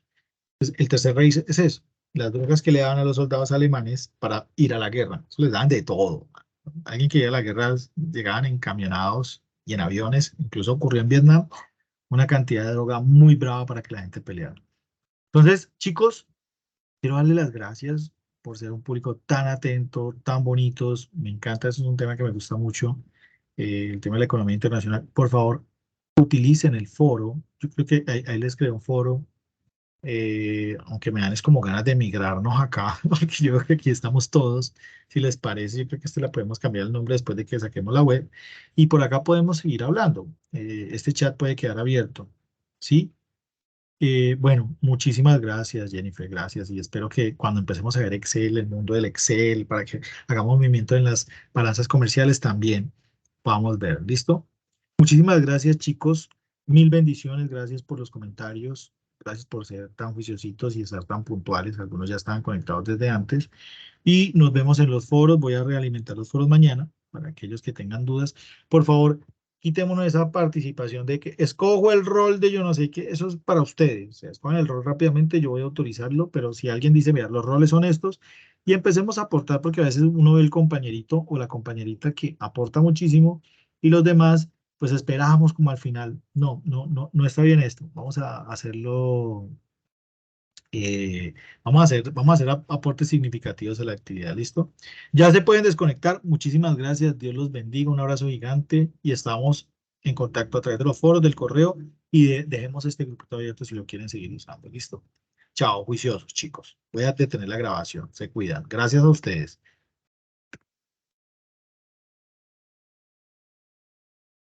Entonces, el tercer rey es eso, las drogas que le daban a los soldados alemanes para ir a la guerra. Eso les daban de todo. Alguien que iba a la guerra llegaban encamionados y en aviones, incluso ocurrió en Vietnam, una cantidad de droga muy brava para que la gente peleara. Entonces, chicos, quiero darle las gracias por ser un público tan atento, tan bonitos. Me encanta, eso es un tema que me gusta mucho, el tema de la economía internacional. Por favor, utilicen el foro. Yo creo que ahí les creé un foro, aunque me dan es como ganas de migrarnos acá, porque yo creo que aquí estamos todos. Si les parece, yo creo que la podemos cambiar el nombre después de que saquemos la web. Y por acá podemos seguir hablando. Este chat puede quedar abierto. ¿Sí? Bueno, muchísimas gracias, Jennifer, gracias. Y espero que cuando empecemos a ver Excel, el mundo del Excel, para que hagamos movimiento en las balanzas comerciales también podamos ver. ¿Listo? Muchísimas gracias, chicos. Mil bendiciones. Gracias por los comentarios. Gracias por ser tan juiciositos y estar tan puntuales. Algunos ya estaban conectados desde antes. Y nos vemos en los foros. Voy a realimentar los foros mañana para aquellos que tengan dudas. Por favor, quitémonos esa participación de que escojo el rol de yo no sé qué. Eso es para ustedes. O sea, escogen el rol rápidamente, yo voy a autorizarlo, pero si alguien dice, mira, los roles son estos, y empecemos a aportar, porque a veces uno ve el compañerito o la compañerita que aporta muchísimo y los demás, pues esperamos como al final. No, no, no, no está bien esto. Vamos a hacerlo. Vamos a hacer aportes significativos a la actividad, ¿listo? Ya se pueden desconectar. Muchísimas gracias. Dios los bendiga. Un abrazo gigante y estamos en contacto a través de los foros, del correo y dejemos este grupo abierto si lo quieren seguir usando, ¿listo? Chao, juiciosos, chicos. Voy a detener la grabación. Se cuidan. Gracias a ustedes.